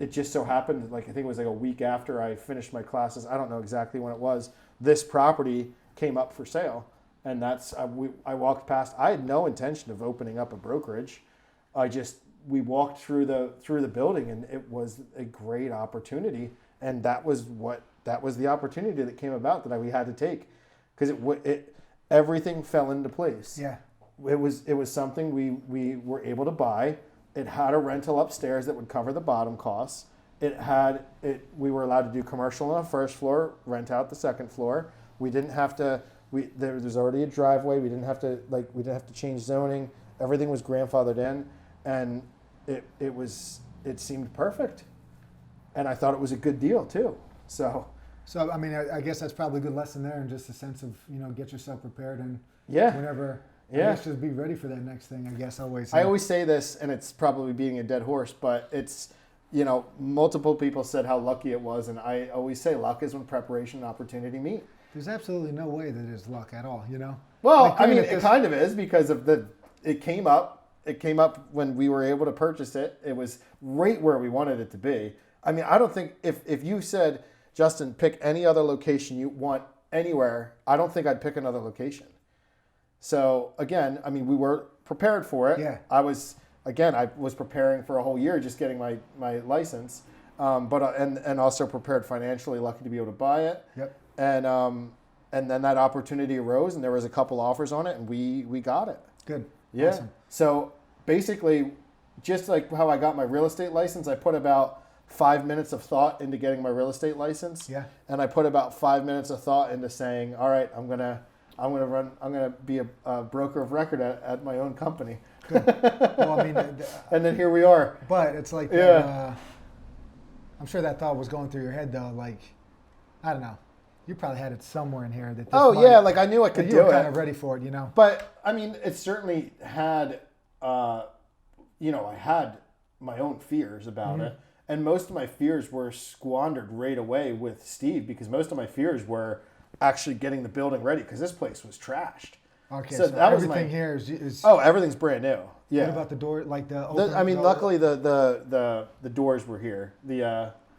it just so happened, like I think it was like a week after I finished my classes, I don't know exactly when it was, this property came up for sale. And that's, I walked past, I had no intention of opening up a brokerage. We walked through the building and it was a great opportunity. And that was the opportunity that came about that we had to take because everything fell into place. Yeah. It was something we were able to buy. It had a rental upstairs that would cover the bottom costs. We were allowed to do commercial on the first floor, rent out the second floor. We didn't have to. There's already a driveway. We didn't have to change zoning. Everything was grandfathered in, and it seemed perfect. And I thought it was a good deal too. So I mean, I guess that's probably a good lesson there, and just a sense of get yourself prepared and whenever. I guess just be ready for that next thing, I guess, always. I always say this, and it's probably beating a dead horse, but it's, multiple people said how lucky it was, and I always say luck is when preparation and opportunity meet. There's absolutely no way that it's luck at all, Well, I mean, it kind of is because of it came up. It came up when we were able to purchase it. It was right where we wanted it to be. I mean, I don't think, if you said, Justin, pick any other location you want anywhere, I don't think I'd pick another location. So again, I mean, we were prepared for it. Yeah. I was preparing for a whole year just getting my license, but and also prepared financially, lucky to be able to buy it. Yep. And then that opportunity arose, and there was a couple offers on it, and we got it. Good. Yeah. Awesome. So basically, just like how I got my real estate license, I put about 5 minutes of thought into getting my real estate license. Yeah. And I put about 5 minutes of thought into saying, all right, I'm gonna be a broker of record at my own company. Good. Well, I mean, and then here we are. But it's like, I'm sure that thought was going through your head though. Like, I don't know, you probably had it somewhere in here that. Like I knew I could do it. You were kind of ready for it, But I mean, it certainly had, I had my own fears about it, and most of my fears were squandered right away with Steve because most of my fears were actually getting the building ready because this place was trashed. Okay, so that everything here is. Oh, everything's brand new. Yeah. What about the door? Like luckily the doors were here.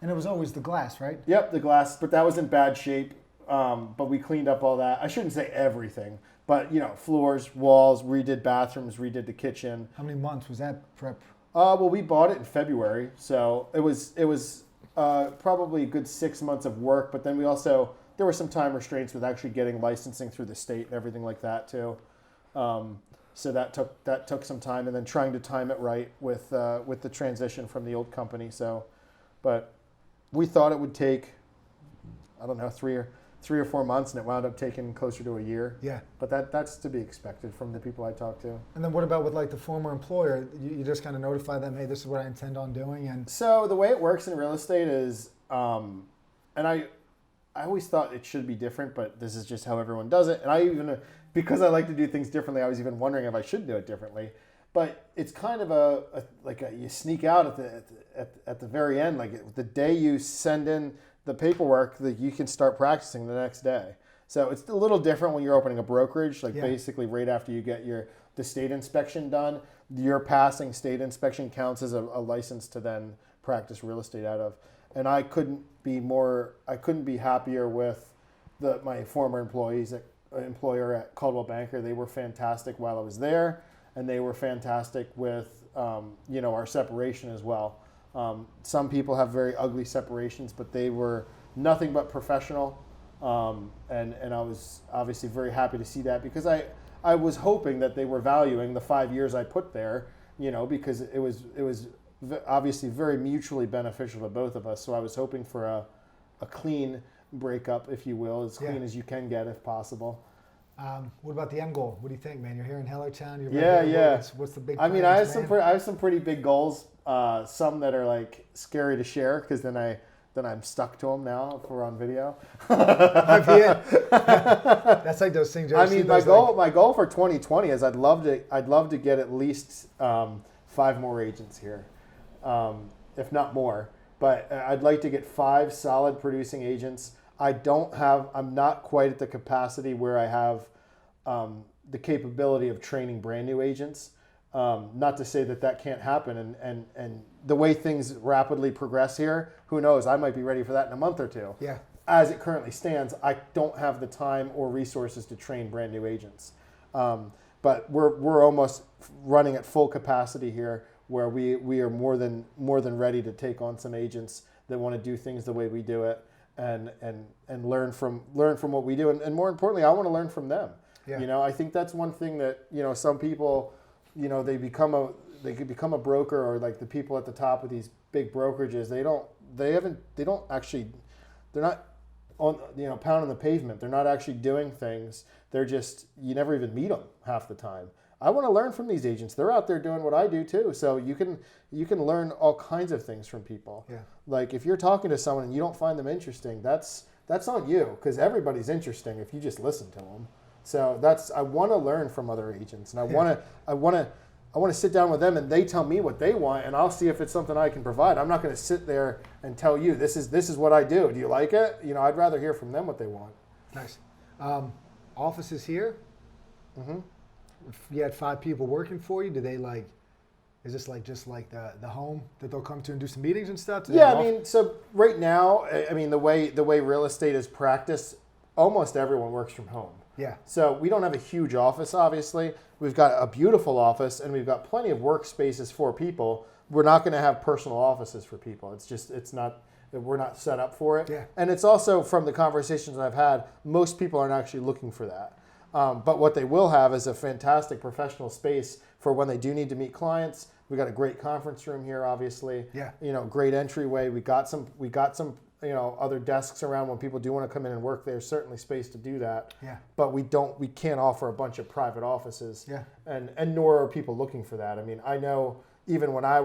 And it was always the glass, right? Yep, the glass, but that was in bad shape. But we cleaned up all that. I shouldn't say everything, but floors, walls, redid bathrooms, redid the kitchen. How many months was that prep? Well, we bought it in February, so it was probably a good 6 months of work. But then there were some time restraints with actually getting licensing through the state and everything like that too. So that took some time, and then trying to time it right with the transition from the old company. So, but we thought it would take, I don't know, 3 or 4 months, and it wound up taking closer to a year. Yeah. But that's to be expected from the people I talked to. And then what about with like the former employer? You just kind of notify them, hey, this is what I intend on doing, and So the way it works in real estate is, and I always thought it should be different, but this is just how everyone does it. And I even, because I like to do things differently, I was even wondering if I should do it differently. But it's kind of you sneak out at the very end, like the day you send in the paperwork, that you can start practicing the next day. So it's a little different when you're opening a brokerage, like basically right after you get the state inspection done, your passing state inspection counts as a license to then practice real estate out of. And I couldn't be happier with my former employer at Caldwell Banker. They were fantastic while I was there, and they were fantastic with our separation as well. Some people have very ugly separations, but they were nothing but professional, and I was obviously very happy to see that, because I was hoping that they were valuing the 5 years I put there, because it was obviously very mutually beneficial to both of us. So I was hoping for a clean breakup, if you will, as clean as you can get if possible. what about the end goal? What do you think, man? You're here in Hellertown. What's the big? I mean, I have some pretty big goals. Some that are like scary to share, because then I'm stuck to them now if we're on video. That's like those things. I mean, my goal for 2020 is I'd love to get at least 5 more agents here, if not more. But I'd like to get 5 solid producing agents. I'm not quite at the capacity where I have the capability of training brand new agents. Not to say that can't happen, and the way things rapidly progress here, who knows? I might be ready for that in a month or 2. Yeah. As it currently stands, I don't have the time or resources to train brand new agents. But we're almost running at full capacity here, where we are more than ready to take on some agents that want to do things the way we do it, and learn from what we do, and more importantly, I want to learn from them. Yeah. I think that's one thing that some people, they could become a broker, or like the people at the top of these big brokerages. They're not on pounding the pavement. They're not actually doing things. They're just, you never even meet them half the time. I want to learn from these agents. They're out there doing what I do too. So you can learn all kinds of things from people. Yeah. Like if you're talking to someone and you don't find them interesting, that's on you, because everybody's interesting if you just listen to them. So I want to learn from other agents, and I want to sit down with them, and they tell me what they want, and I'll see if it's something I can provide. I'm not going to sit there and tell you this is what I do. Do you like it? I'd rather hear from them what they want. Nice. Offices here. Mm-hmm. If you had 5 people working for you, do they is this just like the home that they'll come to and do some meetings and stuff? Yeah, I mean, so right now, the way real estate is practiced, almost everyone works from home. Yeah. So we don't have a huge office, obviously. We've got a beautiful office, and we've got plenty of workspaces for people. We're not going to have personal offices for people. We're not set up for it. Yeah. And it's also, from the conversations I've had, most people aren't actually looking for that. But what they will have is a fantastic professional space for when they do need to meet clients. We got a great conference room here, obviously. Yeah. Great entryway. We got some other desks around when people do want to come in and work. There's certainly space to do that. Yeah. But we can't offer a bunch of private offices. Yeah. And nor are people looking for that. I mean, I know even I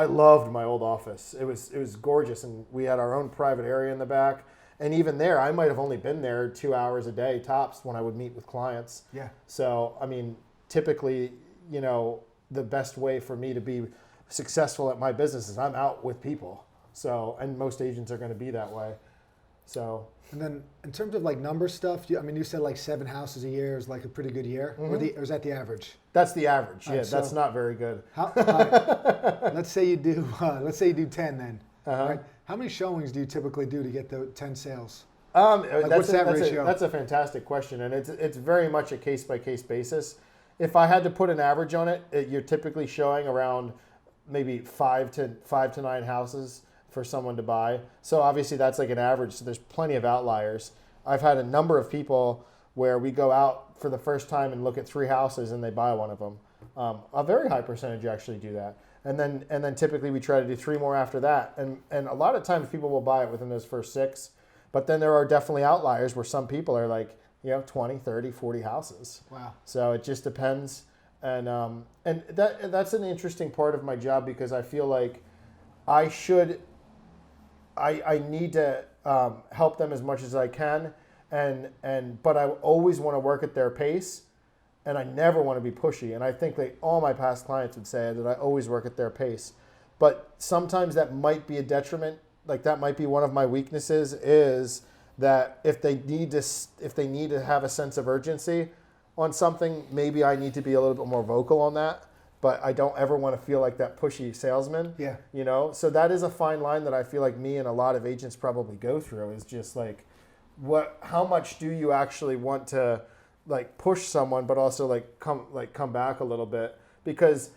loved my old office. It was gorgeous, and we had our own private area in the back. And even there, I might have only been there 2 hours a day tops when I would meet with clients. Yeah. So, I mean, typically, the best way for me to be successful at my business is I'm out with people. So, and most agents are going to be that way. So. And then in terms of number stuff, you said 7 houses a year is a pretty good year, mm-hmm. or is that the average? That's the average. Yeah, right, so that's not very good. Let's say you do 10 then. Uh-huh. Right? How many showings do you typically do to get the 10 sales? What's that ratio? That's a fantastic question, and it's very much a case by case basis. If I had to put an average on it, you're typically showing around maybe 5 to 9 houses for someone to buy. So obviously that's an average. So there's plenty of outliers. I've had a number of people where we go out for the first time and look at 3 houses and they buy one of them. A very high percentage actually do that. And then typically we try to do 3 more after that. And a lot of times people will buy it within those first 6. But then there are definitely outliers where some people are like, 20, 30, 40 houses. Wow. So it just depends. And that's an interesting part of my job, because I feel like I need to help them as much as I can. But I always want to work at their pace. And I never want to be pushy. And I think like all my past clients would say that I always work at their pace. But sometimes that might be a detriment. Like that might be one of my weaknesses, is that if they need to have a sense of urgency on something, maybe I need to be a little bit more vocal on that. But I don't ever want to feel like that pushy salesman. Yeah. So that is a fine line that I feel like me and a lot of agents probably go through, is just like, how much do you actually want to like push someone, but also come back a little bit, because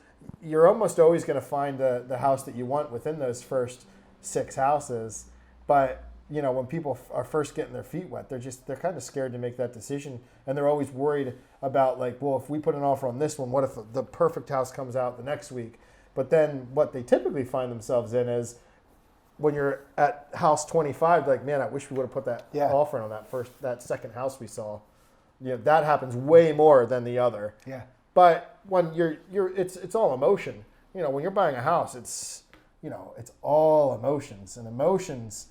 you're almost always going to find the house that you want within those first 6 houses. But when people are first getting their feet wet, they're kind of scared to make that decision, and they're always worried about like, well, if we put an offer on this one, what if the perfect house comes out the next week? But then what they typically find themselves in is, when you're at house 25, like, man, I wish we would have put that offer on that second house we saw. That happens way more than the other. Yeah. But when it's all emotion. When you're buying a house, it's all emotions. And emotions,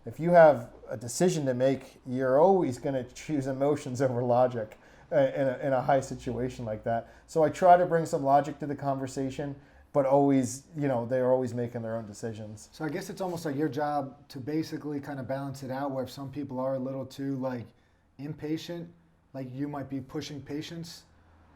if you have a decision to make, you're always going to choose emotions over logic in a high situation like that. So I try to bring some logic to the conversation, but always, they're always making their own decisions. So I guess it's almost like your job to basically kind of balance it out, where if some people are a little too like impatient, like you might be pushing patience,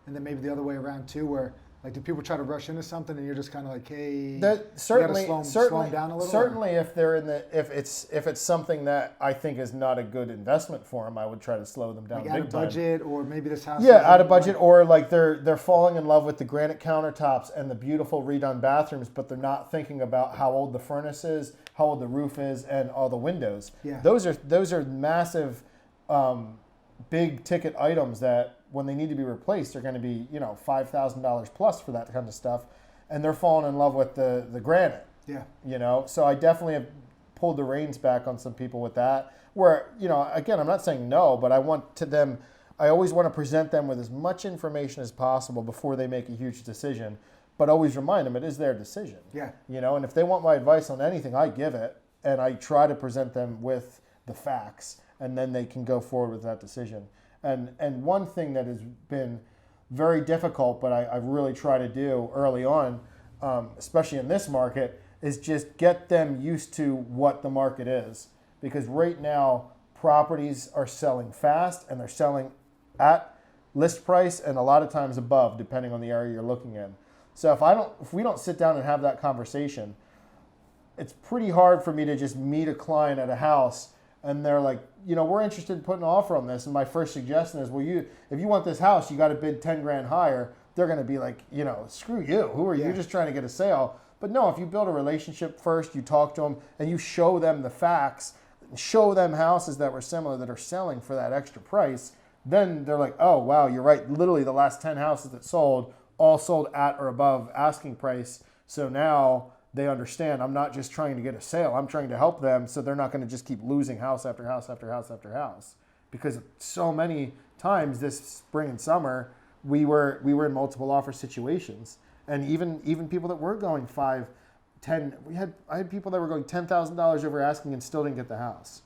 and then maybe the other way around too, where like do people try to rush into something and you're just kind of like, hey, that certainly, you gotta slow them down a little? Certainly, if they're if it's something that I think is not a good investment for them, I would try to slow them down. Like out of budget, or maybe this house. Yeah, out of budget, or like they're falling in love with the granite countertops and the beautiful redone bathrooms, but they're not thinking about how old the furnace is, how old the roof is, and all the windows. Yeah, those are massive. Big ticket items that when they need to be replaced are going to be $5,000 plus for that kind of stuff, and they're falling in love with the granite. Yeah. So I definitely have pulled the reins back on some people with that, where again, I'm not saying no, but I always want to present them with as much information as possible before they make a huge decision, but always remind them it is their decision. Yeah. And if they want my advice on anything, I give it, and I try to present them with the facts, and then they can go forward with that decision. And one thing that has been very difficult, but I really try to do early on, especially in this market, is just get them used to what the market is. Because right now, properties are selling fast, and they're selling at list price, and a lot of times above, depending on the area you're looking in. So if we don't sit down and have that conversation, it's pretty hard for me to just meet a client at a house and they're like, we're interested in putting an offer on this. And my first suggestion is, well, if you want this house, you got to bid 10 grand higher. They're going to be like, screw you. Who are you? You're just trying to get a sale. But no, if you build a relationship first, you talk to them and you show them the facts, show them houses that were similar that are selling for that extra price, then they're like, oh, wow, you're right. Literally the last 10 houses that sold, all sold at or above asking price. So now they understand I'm not just trying to get a sale. I'm trying to help them, so they're not going to just keep losing house after house after house after house. Because so many times this spring and summer, we were in multiple offer situations, and even people that were going 5, 10. I had people that were going $10,000 over asking and still didn't get the house.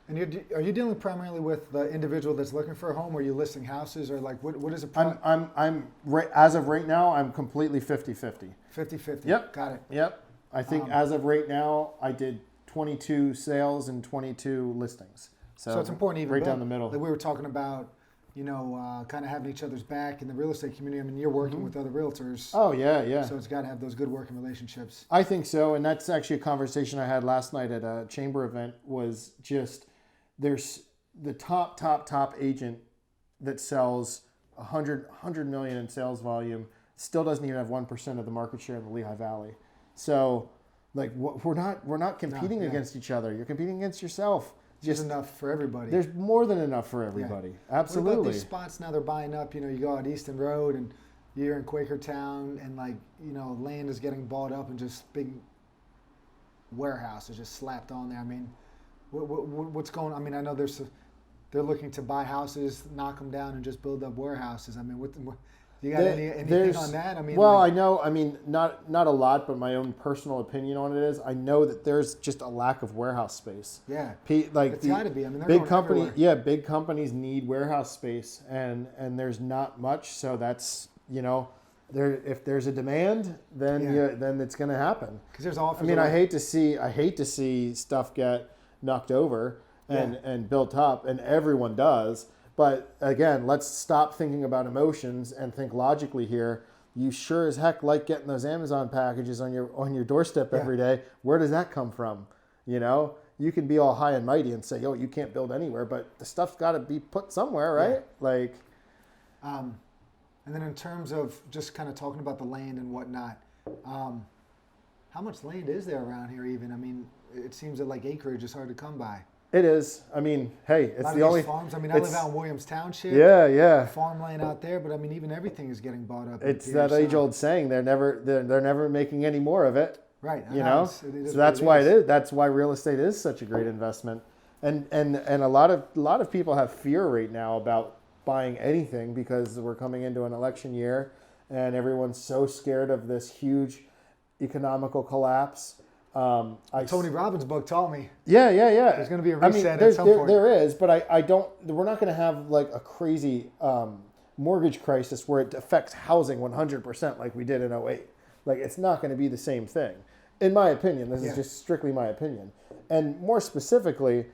And are you dealing primarily with the individual that's looking for a home, or are you listing houses, or like what is it? I'm as of right now, I'm completely 50-50. 50-50. Yep. Got it. Yep. I think as of right now, I did 22 sales and 22 listings. So it's important, even right down the middle. Like we were talking about, kind of having each other's back in the real estate community. I mean, you're working with other realtors. Oh, yeah. So it's got to have those good working relationships. I think so. And that's actually a conversation I had last night at a chamber event, was just there's the top agent that sells 100 million in sales volume still doesn't even have 1% of the market share in the Lehigh So like we're not competing against each other. You're competing against yourself. There's enough for everybody. There's more than enough for everybody. Yeah. Absolutely. What about these spots now they're buying up? You go out Easton Road and you're in Quakertown and land is getting bought up and just big warehouses just slapped on there. I mean, what's going on? I mean, I know they're looking to buy houses, knock them down, and just build up warehouses. I mean, what you got anything on that? I mean, I know. I mean, not a lot, but my own personal opinion on it is, I know that there's just a lack of warehouse space. Yeah, it's got to be. I mean, big companies. Yeah, big companies need warehouse space, and there's not much. So that's if there's a demand, then then it's going to happen. Because there's offers. I mean, I hate to see stuff get knocked over and built up, and everyone does. But again, let's stop thinking about emotions and think logically here. You sure as heck like getting those Amazon packages on your doorstep every day. Where does that come from? You can be all high and mighty and say, "Oh, you can't build anywhere," but the stuff's got to be put somewhere, right? Yeah. And then in terms of just kind of talking about the land and whatnot, how much land is there around here? Even I mean, it seems that acreage is hard to come by. It is. I mean, hey, it's the only farms. I mean, I live out in Williams Township. Yeah. Farmland out there, but I mean, even everything is getting bought up. It's that age-old saying: they're never making any more of it. Right. So that's why it is. That's why real estate is such a great investment. And a lot of people have fear right now about buying anything because we're coming into an election year, and everyone's so scared of this huge economical collapse. Tony Robbins' book taught me. Yeah. There's going to be a reset at some point. There is, but I don't. We're not going to have a crazy mortgage crisis where it affects housing 100% like we did in 2008. It's not going to be the same thing, in my opinion. This is just strictly my opinion. And more specifically,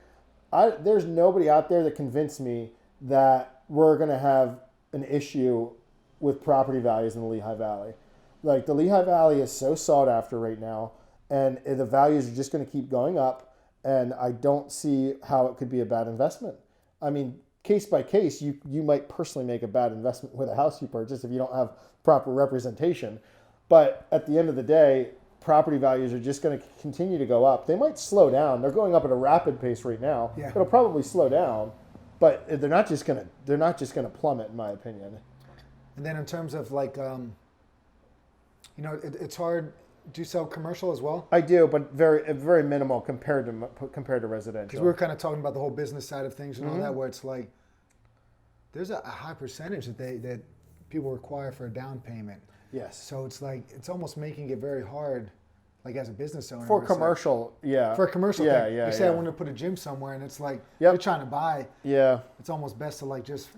there's nobody out there that convinced me that we're going to have an issue with property values in the Lehigh Valley. The Lehigh Valley is so sought after right now, and the values are just going to keep going up, and I don't see how it could be a bad investment. I mean, case by case, you might personally make a bad investment with a house you purchase if you don't have proper representation. But at the end of the day, property values are just going to continue to go up. They might slow down. They're going up at a rapid pace right now. Yeah. It'll probably slow down, but they're not just going to plummet, in my opinion. And then in terms of it's hard. Do you sell commercial as well? I do, but very minimal compared to residential. Because we were kind of talking about the whole business side of things and all that, where it's there's a high percentage that people require for a down payment. Yes. So it's almost making it very hard, as a business owner. For commercial, For a commercial thing. Yeah. You say I want to put a gym somewhere, and it's you're trying to buy. Yeah. It's almost best to just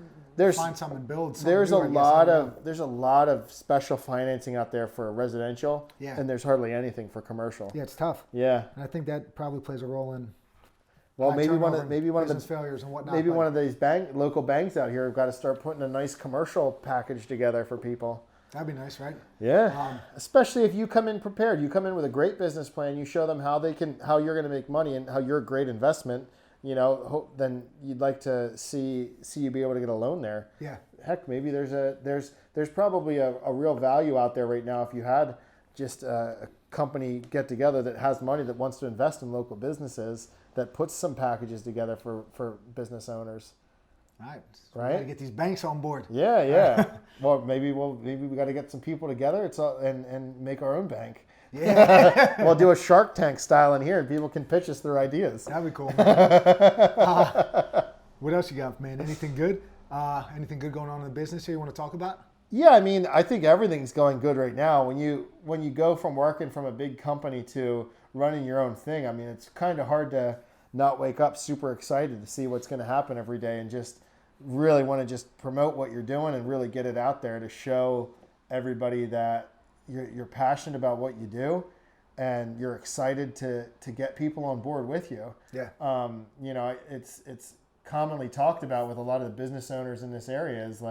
find something and build something. There's a lot of special financing out there for residential, and there's hardly anything for commercial. Yeah, it's tough. Yeah. And I think that probably plays a role in maybe one of the failures and whatnot. Maybe one of these local banks out here have got to start putting a nice commercial package together for people. That'd be nice, right? Yeah. Especially if you come in prepared. You come in with a great business plan. You show them how you're going to make money and how you're a great investment. Then you'd like to see you be able to get a loan there. Yeah. Heck, maybe there's probably a real value out there right now if you had just a company get together that has money that wants to invest in local businesses that puts some packages together for business owners. Right. Right. We got to get these banks on board. Yeah. Well, maybe we got to get some people together. And make our own bank. Yeah. We'll do a Shark Tank style in here, and people can pitch us their ideas. That'd be cool, man. What else you got, man? Anything good? Anything good going on in the business here you want to talk about? Yeah, I mean, I think everything's going good right now. When you go from working from a big company to running your own thing, I mean, it's kind of hard to not wake up super excited to see what's going to happen every day and just really want to just promote what you're doing and really get it out there to show everybody that you're passionate about what you do and you're excited to get people on board with you. Yeah. It's commonly talked about with a lot of the business owners in this area is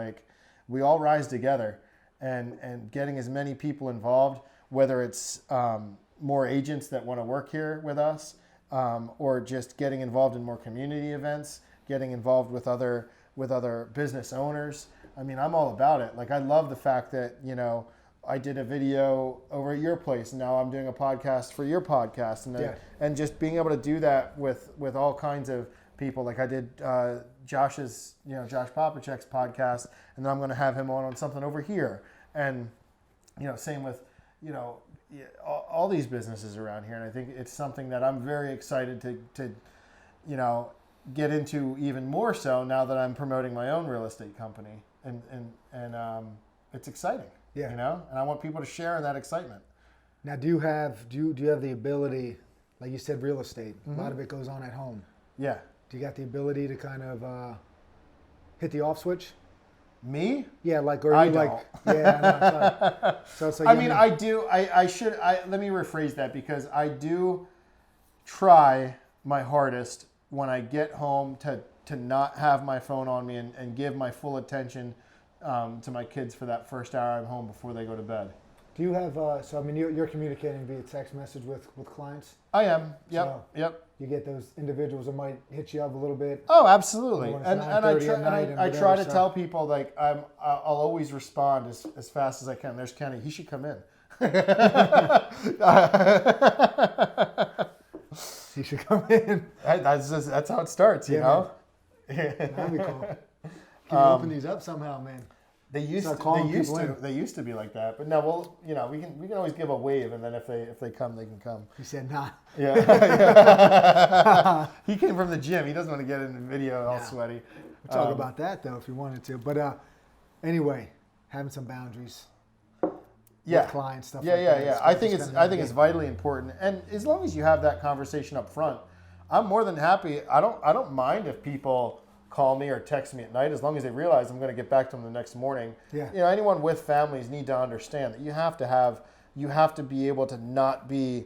we all rise together and getting as many people involved, whether it's more agents that want to work here with us or just getting involved in more community events, getting involved with other business owners. I mean, I'm all about it. I love the fact that, I did a video over at your place and now I'm doing a podcast for your podcast and just being able to do that with all kinds of people. Like I did Josh's, Josh Popacek's podcast, and then I'm going to have him on something over here. And, same with, all these businesses around here. And I think it's something that I'm very excited to get into even more so now that I'm promoting my own real estate company. And it's exciting, and I want people to share in that excitement. Now, do you have the ability, like you said, real estate? A lot of it goes on at home. Yeah. Do you got the ability to kind of hit the off switch? Me? Yeah, like or I you don't. like yeah. So it's like I mean, I do. I should. Let me rephrase that because I do try my hardest when I get home to not have my phone on me and give my full attention to my kids for that first hour I'm home before they go to bed. Do you have, so I mean, you're communicating via text message with clients? I am. Yep. So Yep. You get those individuals that might hit you up a little bit. Oh, absolutely. When it's And 9:30 at night and I whatever, try to so- tell people like I'll always respond as fast as I can. There's Kenny. He should come in. You should come in. That's how it starts, you know. That'd be cool. Can you open these up somehow, man? They used Start calling people in. They used to be like that, but no. Well, we can always give a wave, and then if they come, they can come. He said, nah. Yeah. He came from the gym. He doesn't want to get in the video all sweaty. We'll talk about that, though, if you wanted to. But anyway, having some boundaries with clients, stuff like that. Yeah. I think it's vitally important. And as long as you have that conversation up front, I'm more than happy. I don't mind if people call me or text me at night as long as they realize I'm going to get back to them the next morning. Yeah. Anyone with families need to understand that you have to be able to not be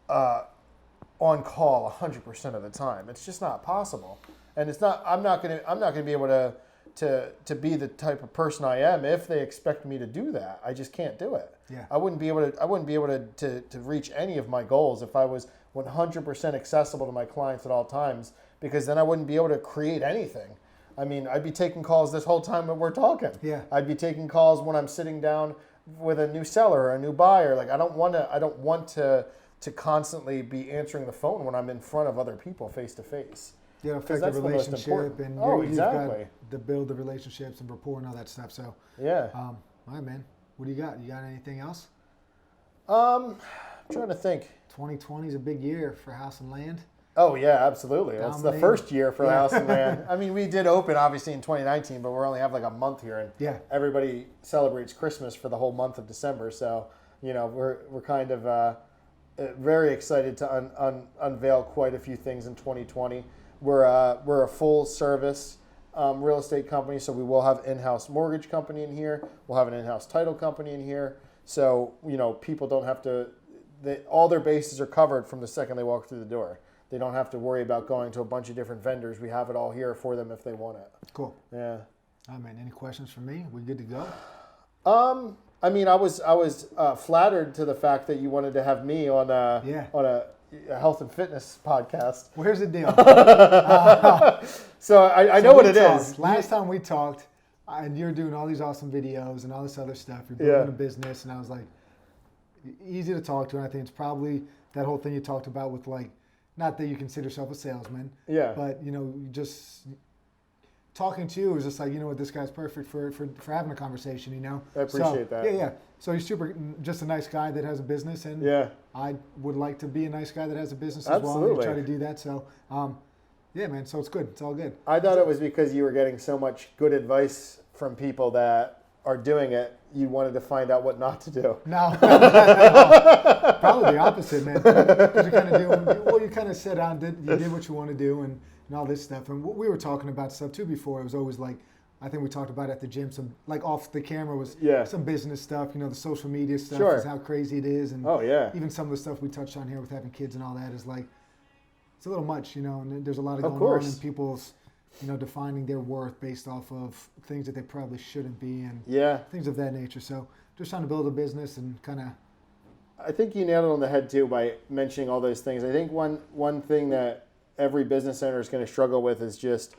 on call 100% of the time. It's just not possible. And I'm not going to be able to be the type of person I am if they expect me to do that. I just can't do it. Yeah. I wouldn't be able to reach any of my goals if I was 100% accessible to my clients at all times, because then I wouldn't be able to create anything. I mean, I'd be taking calls this whole time that we're talking. Yeah. I'd be taking calls when I'm sitting down with a new seller or a new buyer. Like I don't want to constantly be answering the phone when I'm in front of other people face to face. Yeah, affect the that's the most relationship, important. and Oh, you've exactly. got to build the relationships and rapport and all that stuff. So, Yeah. all right, man. What do you got? You got anything else? I'm trying to think. 2020 is a big year for House and Land. Oh yeah, absolutely. That's the Dominating. first year for House and Land. I mean, we did open obviously in 2019, but we only have like a month here, and everybody celebrates Christmas for the whole month of December. So we're kind of very excited to unveil quite a few things in 2020. We're a full service real estate company, so we will have in-house mortgage company in here. We'll have an in-house title company in here. So people don't have to. All their bases are covered from the second they walk through the door. They don't have to worry about going to a bunch of different vendors. We have it all here for them if they want it. Cool. Yeah. All right, man. Any questions for me? We good to go? I mean, I was flattered to the fact that you wanted to have me on a health and fitness podcast. Well, here's the deal. So I know what it is. Last time we talked, and you're doing all these awesome videos and all this other stuff. You're building a business, and I was like, easy to talk to. And I think it's probably that whole thing you talked about with like, not that you consider yourself a salesman, but just talking to you was just like, what, this guy's perfect for having a conversation. I appreciate that. Yeah. So he's just a nice guy that has a business, and I would like to be a nice guy that has a business as well. And try to do that. So, yeah, man. So it's good. It's all good. I thought it was because you were getting so much good advice from people that are doing it. You wanted to find out what not to do. No. Probably the opposite, man. Because you kind of set out, you did what you want to do, and all this stuff. And we were talking about stuff too before. It was always like, I think we talked about at the gym, some like off the camera was some business stuff, the social media stuff, is how crazy it is, and even some of the stuff we touched on here with having kids and all that is like, it's a little much, and there's a lot of going on in people's, defining their worth based off of things that they probably shouldn't be, and things of that nature. So just trying to build a business and kind of. I think you nailed it on the head too by mentioning all those things. I think one thing that every business owner is going to struggle with is just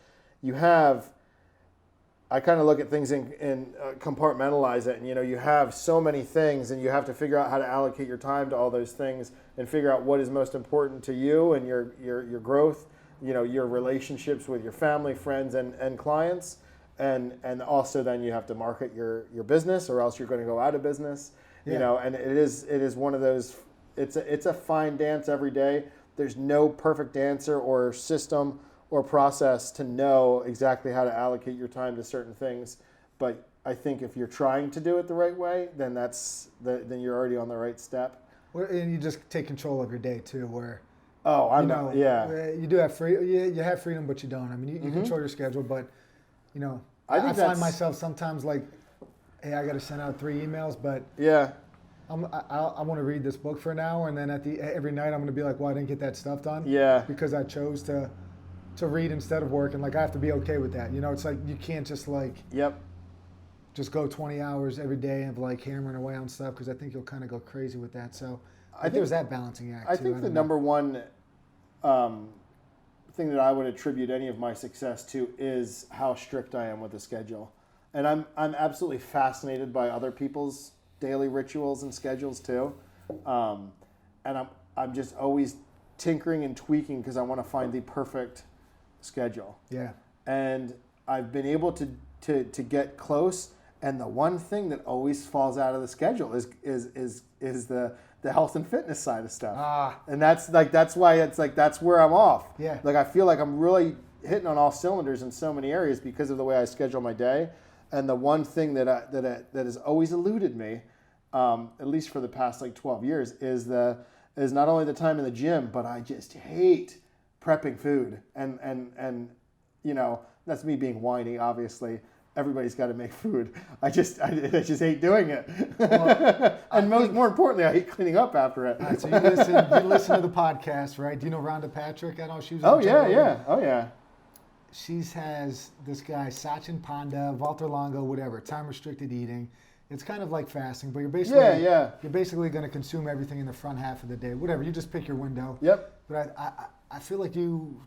I kind of look at things and compartmentalize it, and you have so many things, and you have to figure out how to allocate your time to all those things and figure out what is most important to you and your growth. your relationships with your family, friends, and clients, and also then you have to market your business, or else you're going to go out of business. Yeah. And it is one of those. It's a fine dance every day. There's no perfect answer or system or process to know exactly how to allocate your time to certain things. But I think if you're trying to do it the right way, then then you're already on the right step. And you just take control of your day too, where You do have you have freedom, but you don't. I mean, you control your schedule, but I find myself sometimes like, hey, I got to send out 3 emails, but yeah. I want to read this book for an hour, and then every night I'm going to be like, well, I didn't get that stuff done. Yeah. Because I chose to read instead of work, and like I have to be okay with that. It's like you can't just like just go 20 hours every day of like hammering away on stuff, because I think you'll kind of go crazy with that. So I think there's that balancing act. I think the number one thing that I would attribute any of my success to is how strict I am with the schedule, and I'm absolutely fascinated by other people's daily rituals and schedules too, and I'm just always tinkering and tweaking because I want to find the perfect schedule. Yeah. And I've been able to get close, and the one thing that always falls out of the schedule is the health and fitness side of stuff. And that's why it's like that's where I'm off. Yeah. Like I feel like I'm really hitting on all cylinders in so many areas because of the way I schedule my day. And the one thing that has always eluded me, at least for the past like 12 years, is not only the time in the gym, but I just hate prepping food. And that's me being whiny, obviously. Everybody's got to make food. I just hate doing it. Well, and more importantly, I hate cleaning up after it. All right, so you listen to the podcast, right? Do you know Rhonda Patrick? I know she was. Oh yeah. She has this guy, Sachin Panda, Walter Longo, whatever, time restricted eating. It's kind of like fasting, but you're basically going to consume everything in the front half of the day. Whatever, you just pick your window. Yep. But I feel like you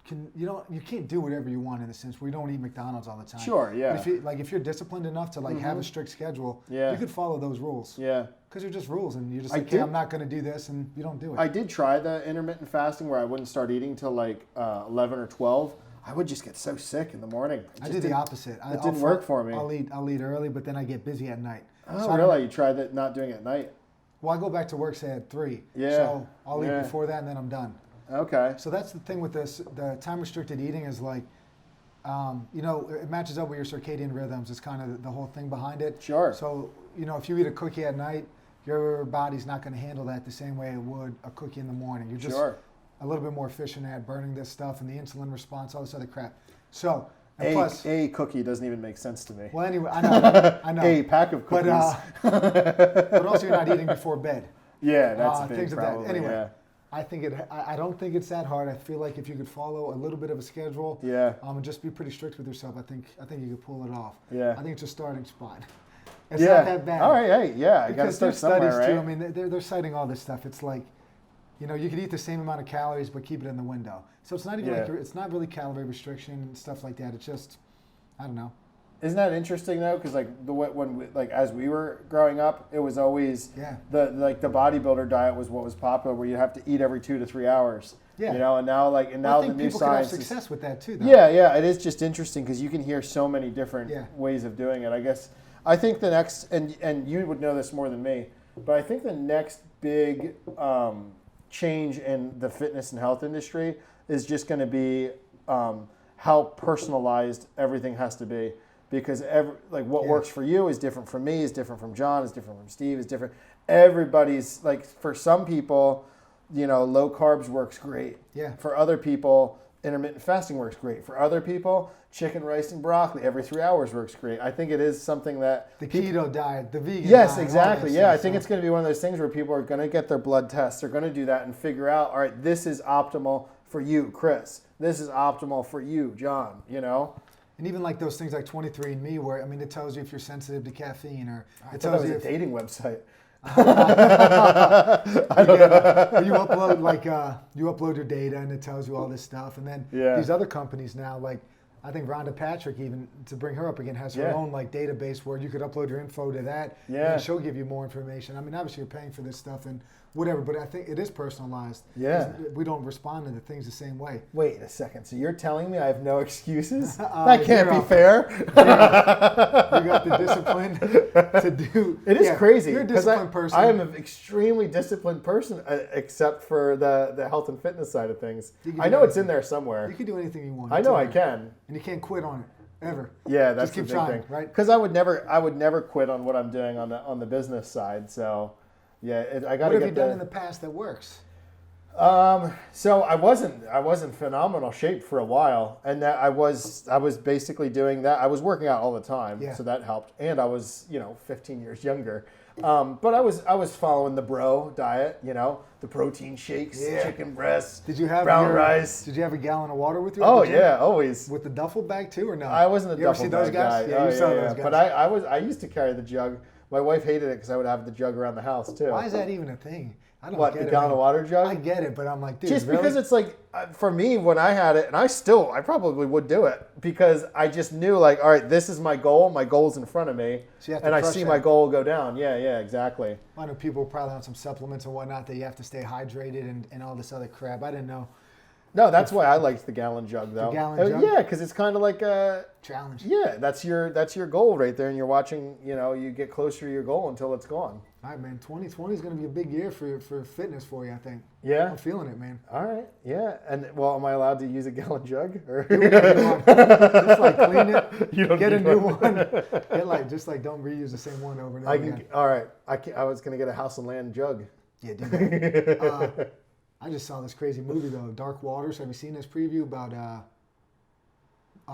can't do whatever you want in the sense where you don't eat McDonald's all the time. Sure, yeah. But if you're disciplined enough to like have a strict schedule, you could follow those rules. Yeah. Because they're just rules, and you're just like, I'm not going to do this, and you don't do it. I did try the intermittent fasting where I wouldn't start eating till like 11 or 12. I would just get so sick in the morning. I did the opposite. It didn't work for me. I'll eat early, but then I get busy at night. Oh, so really? You tried that, not doing it at night? Well, I go back to work, say, at 3. Yeah. So I'll eat before that, and then I'm done. Okay. So that's the thing with this. The time-restricted eating is like, it matches up with your circadian rhythms. It's kind of the whole thing behind it. Sure. So, if you eat a cookie at night, your body's not going to handle that the same way it would a cookie in the morning. You're just a little bit more efficient at burning this stuff and the insulin response, all this other crap. So, plus, a cookie doesn't even make sense to me. Well, anyway, I know. A pack of cookies. But also you're not eating before bed. Yeah, that's a big things problem. Of that. Anyway, I don't think it's that hard. I feel like if you could follow a little bit of a schedule, and just be pretty strict with yourself, I think you could pull it off. Yeah. I think it's a starting spot. It's not that bad. All right, hey, I got to start somewhere, right? Too, I mean, they're citing all this stuff. It's like, you could eat the same amount of calories, but keep it in the window. So it's not even it's not really calorie restriction and stuff like that. It's just, I don't know. Isn't that interesting though? Because as we were growing up, it was always the bodybuilder diet was what was popular, where you have to eat every 2 to 3 hours. Yeah. And now I the think new people science could have success with that too, though. Yeah. It is just interesting because you can hear so many different ways of doing it. I think the next, and you would know this more than me, but I think the next big change in the fitness and health industry is just going to be how personalized everything has to be. Because what works for you is different from me, is different from John, is different from Steve, is different. Everybody's for some people, low carbs works great. Yeah. For other people, intermittent fasting works great. For other people, chicken, rice, and broccoli every 3 hours works great. I think it is something that the keto diet, the vegan. Yes, diet, exactly. Yeah, I think it's going to be one of those things where people are going to get their blood tests. They're going to do that and figure out, all right, this is optimal for you, Chris. This is optimal for you, John. And even like those things like 23andMe, where it tells you if you're sensitive to caffeine, or it tells you a dating website. I don't know. You upload you upload your data, and it tells you all this stuff. And then these other companies now, I think Rhonda Patrick, even to bring her up again, has her Yeah. own like database where you could upload your info to that, Yeah. and she'll give you more information. I mean, obviously you're paying for this stuff and whatever, but I think it is personalized. Yeah. We don't respond to the things the same way. Wait a second. So you're telling me I have no excuses? That can't zero. be fair. You got the discipline to do. It is crazy. You're a 'cause disciplined person. I am an extremely disciplined person, except for the health and fitness side of things. You can I do know it's in anything. there somewhere. You can do anything you want. I It's know in I there. can. And you can't quit on it ever. Yeah, that's Just keep the big trying, thing, right? Because I would never quit on what I'm doing on the business side. So, yeah, I got to What have get you done in the past that works? So I wasn't phenomenal shape for a while, and that I was basically doing that. I was working out all the time, Yeah. so that helped, and I was 15 years younger. But I was following the bro diet, the protein shakes, Yeah. chicken breasts, Did you have brown rice. Did you have a gallon of water with you? Oh at the gym? yeah, always. With the duffel bag too, or no? I wasn't a You ever duffel see those bag guys? guy. Yeah, you saw those guys. But I used to carry the jug. My wife hated it because I would have the jug around the house too. Why is that even a thing? I don't What, get the it. gallon man. of water jug? I get it, but I'm like, dude, Just really? because it's like, for me, when I had it, and I probably would do it because I just knew, like, all right, this is my goal. My goal's in front of me, So you have to and I crush see that. my goal go down. Yeah, exactly. I know people probably on some supplements and whatnot that you have to stay hydrated and all this other crap. I didn't know. No, that's why I liked the gallon jug, though. gallon jug? Yeah, because it's kind of like Challenge. yeah, that's your goal right there, and you're watching. You get closer to your goal until it's gone. All right, man. 2020 is going to be a big year for fitness for you, I think. Yeah. I'm feeling it, man. All right. Yeah. And well, am I allowed to use a gallon jug? Or Just like clean it, You don't get a need new one. one. Get like just like don't reuse the same one over and over again. All right. I was gonna get a house and land jug. Yeah, do that. I just saw this crazy movie though, Dark Waters. Have you seen this preview about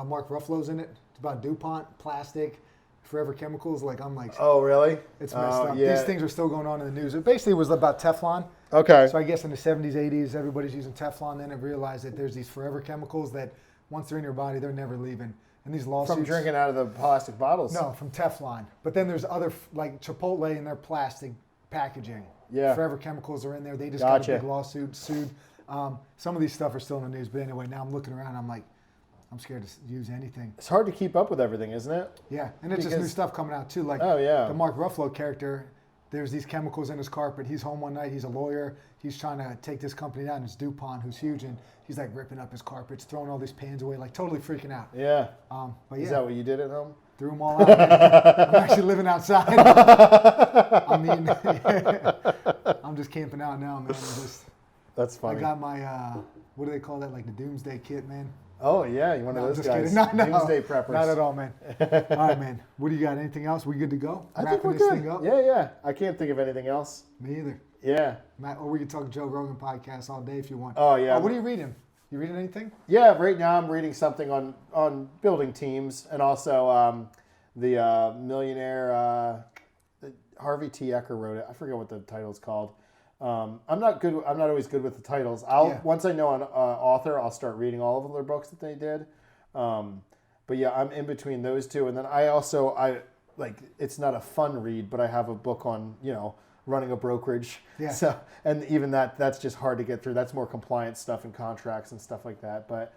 Mark Ruffalo's in it? It's about DuPont, plastic, forever chemicals. Like I'm like, Oh, really? it's messed up. Yeah. These things are still going on in the news. It basically was about Teflon. Okay. So I guess in the 70s, 80s, everybody's using Teflon. Then they realized that there's these forever chemicals that once they're in your body, they're never leaving. And these lawsuits. From drinking out of the plastic bottles. No, from Teflon. But then there's other, like Chipotle in their plastic packaging. Yeah. Forever chemicals are in there. They just got a Gotcha. big lawsuit, sued. Some of these stuff are still in the news. But anyway, now I'm looking around. I'm like, I'm scared to use anything. It's hard to keep up with everything, isn't it? Yeah. And it's just new Because- stuff coming out too. Like Oh, yeah. the Mark Ruffalo character, there's these chemicals in his carpet. He's home one night. He's a lawyer. He's trying to take this company down. It's DuPont, who's huge. And he's like ripping up his carpets, throwing all these pans away, like totally freaking out. Yeah. But yeah. Is that what you did at home? Threw them all out. I'm actually living outside. I mean, I'm just camping out now, man. That's I funny. got my, what do they call that? Like the doomsday kit, man. Oh yeah, you're one No, of I'm those just guys. kidding. No, Doomsday preppers. not at all, man. All right, man. What do you got? Anything else? We good to go? I think we're Wrapping this good. thing up? Yeah. I can't think of anything else. Me either. Yeah. Matt, or we could talk Joe Rogan podcast all day if you want. Oh, yeah. What are you reading? You reading anything? Yeah, right now I'm reading something on building teams and also the millionaire Harvey T. Ecker wrote it. I forget what the title's called. I'm not always good with the titles. Once I know an author, I'll start reading all of their books that they did. But yeah, I'm in between those two, and then I like it's not a fun read, but I have a book on running a brokerage. Yeah. So and even that's just hard to get through. That's more compliance stuff and contracts and stuff like that. But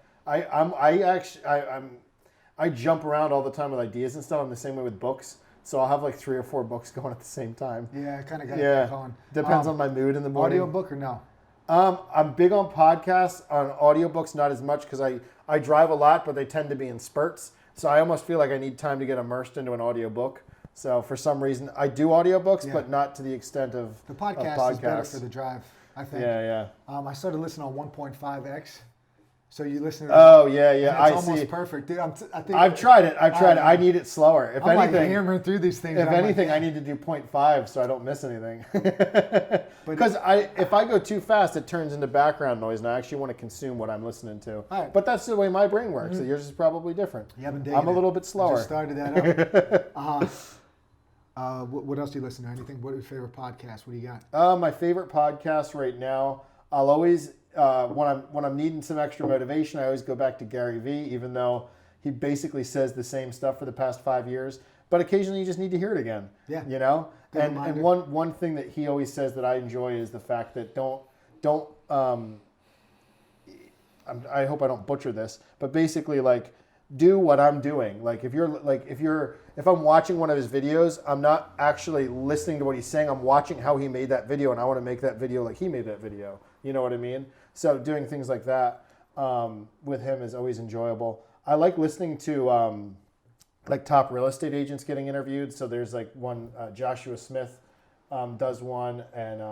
I jump around all the time with ideas and stuff. I'm the same way with books. So I'll have like 3 or 4 books going at the same time. Yeah, I kind of got Yeah. it on. Depends on my mood in the morning. Audio book or no? I'm big on podcasts. On audiobooks, not as much because I drive a lot, but they tend to be in spurts. So I almost feel like I need time to get immersed into an audiobook. So for some reason, I do audiobooks, Yeah. but not to the extent of The podcast of is better podcasts. for the drive, I think. Yeah. I started listening on 1.5x. So you listen to Oh, yeah. and it's I almost see. perfect. Dude, I think I've tried it. I need it slower. If I'm like anything, hammering through these things. if I'm like, anything, I need to do 0.5 so I don't miss anything. Because if I go too fast, it turns into background noise, and I actually want to consume what I'm listening to. Right. But that's the way my brain works. So yours is probably different. You haven't dated I'm a little bit I slower. just started that up. What else do you listen to? Anything? What are your favorite podcasts? What do you got? My favorite podcast right now, I'll always when I'm needing some extra motivation, I always go back to Gary Vee, even though he basically says the same stuff for the past 5 years. But occasionally you just need to hear it again. Yeah. Good And reminder. one thing that he always says that I enjoy is the fact that don't I hope I don't butcher this, but basically like do what I'm doing. Like if I'm watching one of his videos, I'm not actually listening to what he's saying. I'm watching how he made that video, and I want to make that video like he made that video. You know what I mean? So doing things like that with him is always enjoyable. I like listening to like top real estate agents getting interviewed. So there's like one, Joshua Smith does one, and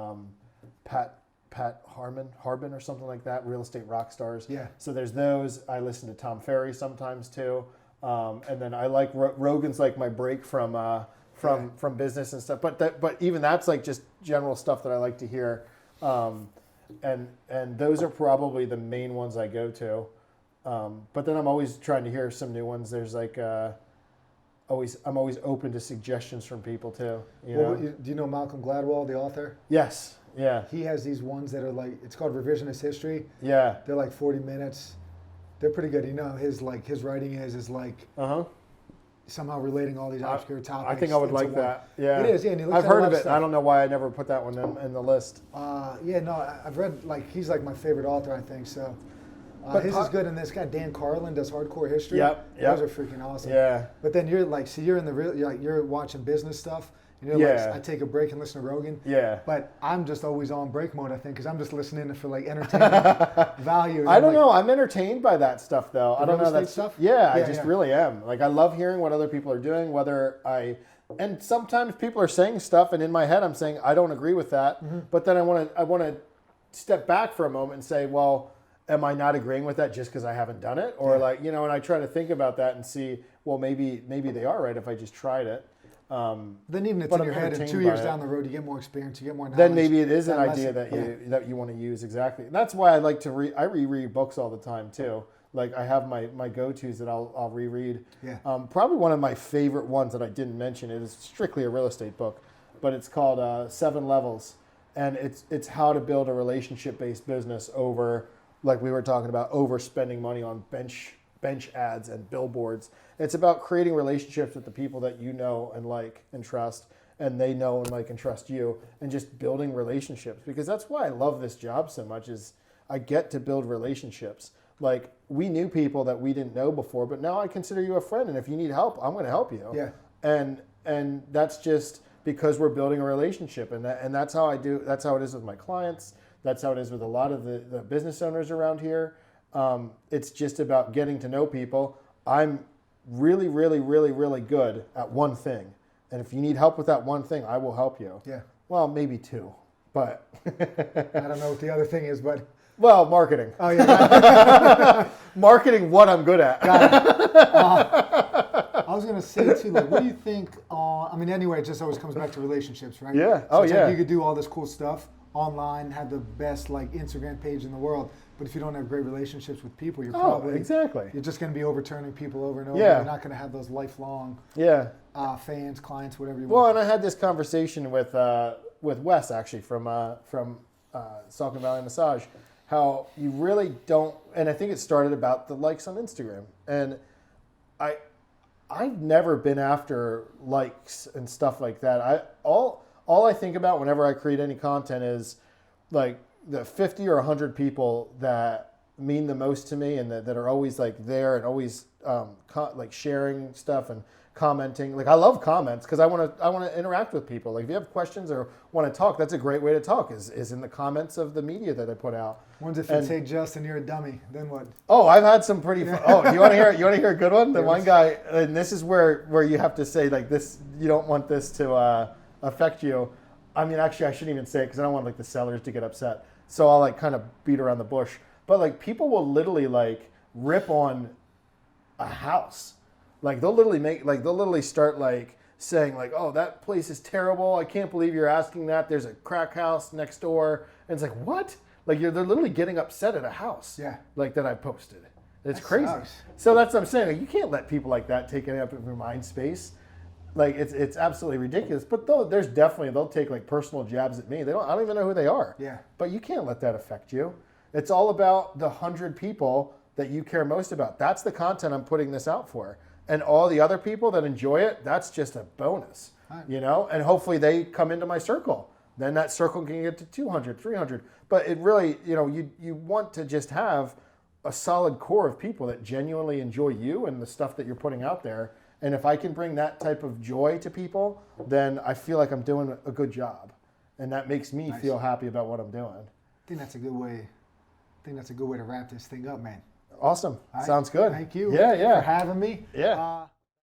Pat Harbin or something like that, real estate rock stars. Yeah. So there's those. I listen to Tom Ferry sometimes too, and then I like Rogan's like my break from business and stuff. But even that's like just general stuff that I like to hear, and those are probably the main ones I go to. But then I'm always trying to hear some new ones. There's like I'm always open to suggestions from people too. Do you know Malcolm Gladwell, the author? Yes. Yeah. He has these ones that are like, it's called revisionist history. Yeah. They're like 40 minutes. They're pretty good. His writing is like somehow relating all these obscure topics. I think I would like one. that. Yeah. It is. Yeah. And he looks I've at heard a of lot it. I don't know why I never put that one in the list. I've read, like, he's like my favorite author, I think. So his is good. And this guy Dan Carlin does hardcore history. Yep. Those are freaking awesome. Yeah. But then you're like, you're in the real, you're watching business stuff. And you're like, I take a break and listen to Rogan. Yeah. But I'm just always on break mode, I think, because I'm just listening for like entertainment value. I don't know. I'm entertained by that stuff, though. I don't know that stuff. Yeah, I just really am. Like, I love hearing what other people are doing. And sometimes people are saying stuff, and in my head, I'm saying I don't agree with that. Mm-hmm. But then I want to step back for a moment and say, well, am I not agreeing with that just because I haven't done it, or and I try to think about that and see, well, maybe they are right if I just tried it. Then even it's in your head, and 2 years down the road, you get more experience, you get more knowledge. Then maybe it is an idea that you want to use, exactly. And that's why I like to I reread books all the time too. Like I have my go-tos that I'll reread. Yeah. Probably one of my favorite ones that I didn't mention. It is strictly a real estate book, but it's called 7 Levels, and it's how to build a relationship-based business over, like we were talking about, overspending money on bench ads and billboards. It's about creating relationships with the people that you know and like and trust, and they know and like and trust you, and just building relationships. Because that's why I love this job so much, is I get to build relationships. Like, we knew people that we didn't know before, but now I consider you a friend, and if you need help, I'm going to help you. Yeah. And that's just because we're building a relationship, and that's how I do. That's how it is with my clients. That's how it is with a lot of the business owners around here. It's just about getting to know people. I'm really, really, really, really good at one thing. And if you need help with that one thing, I will help you. Yeah. Well, maybe 2, but. I don't know what the other thing is, but. Well, marketing. Oh, yeah. Marketing what I'm good at. Got it. I was going to say, too, like, what do you think, anyway, it just always comes back to relationships, right? Yeah. So yeah. Like you could do all this cool stuff online, have the best, like, Instagram page in the world. But if you don't have great relationships with people, you're probably you're just going to be overturning people over and over. Yeah. You're not going to have those lifelong fans, clients, whatever you want. Well, and I had this conversation with Wes, actually, from Saucon Valley Massage, how you really don't, and I think it started about the likes on Instagram. And I've never been after likes and stuff like that. All I think about whenever I create any content is like the 50 or 100 people that mean the most to me, and that are always like there and always like sharing stuff and commenting. Like, I love comments because I want to interact with people. Like, if you have questions or want to talk, that's a great way to talk is in the comments of the media that I put out. When's if you say, Justin, you're a dummy, then what? Oh, I've had some pretty you want to hear a good one? The one guy, and this is where you have to say, like, this, you don't want this to affect you. I mean, actually, I shouldn't even say it because I don't want like the sellers to get upset. So I'll like kind of beat around the bush. But like, people will literally like rip on a house. Like, they'll literally start like saying like, oh, that place is terrible. I can't believe you're asking that. There's a crack house next door. And it's like, what? Like, they're literally getting upset at a house. Yeah. Like, that I posted. It's that crazy. Sucks. So that's what I'm saying. Like, you can't let people like that take it up in your mind space. Like, it's absolutely ridiculous. But they'll take like personal jabs at me. I don't even know who they are. Yeah. But you can't let that affect you. It's all about the 100 people that you care most about. That's the content I'm putting this out for. And all the other people that enjoy it, that's just a bonus, you know? And hopefully they come into my circle. Then that circle can get to 200, 300. But it really, you want to just have a solid core of people that genuinely enjoy you and the stuff that you're putting out there. And if I can bring that type of joy to people, then I feel like I'm doing a good job. And that makes me feel happy about what I'm doing. I think that's a good way. I think that's a good way to wrap this thing up, man. Awesome. Sounds good. Thank you for having me. Yeah.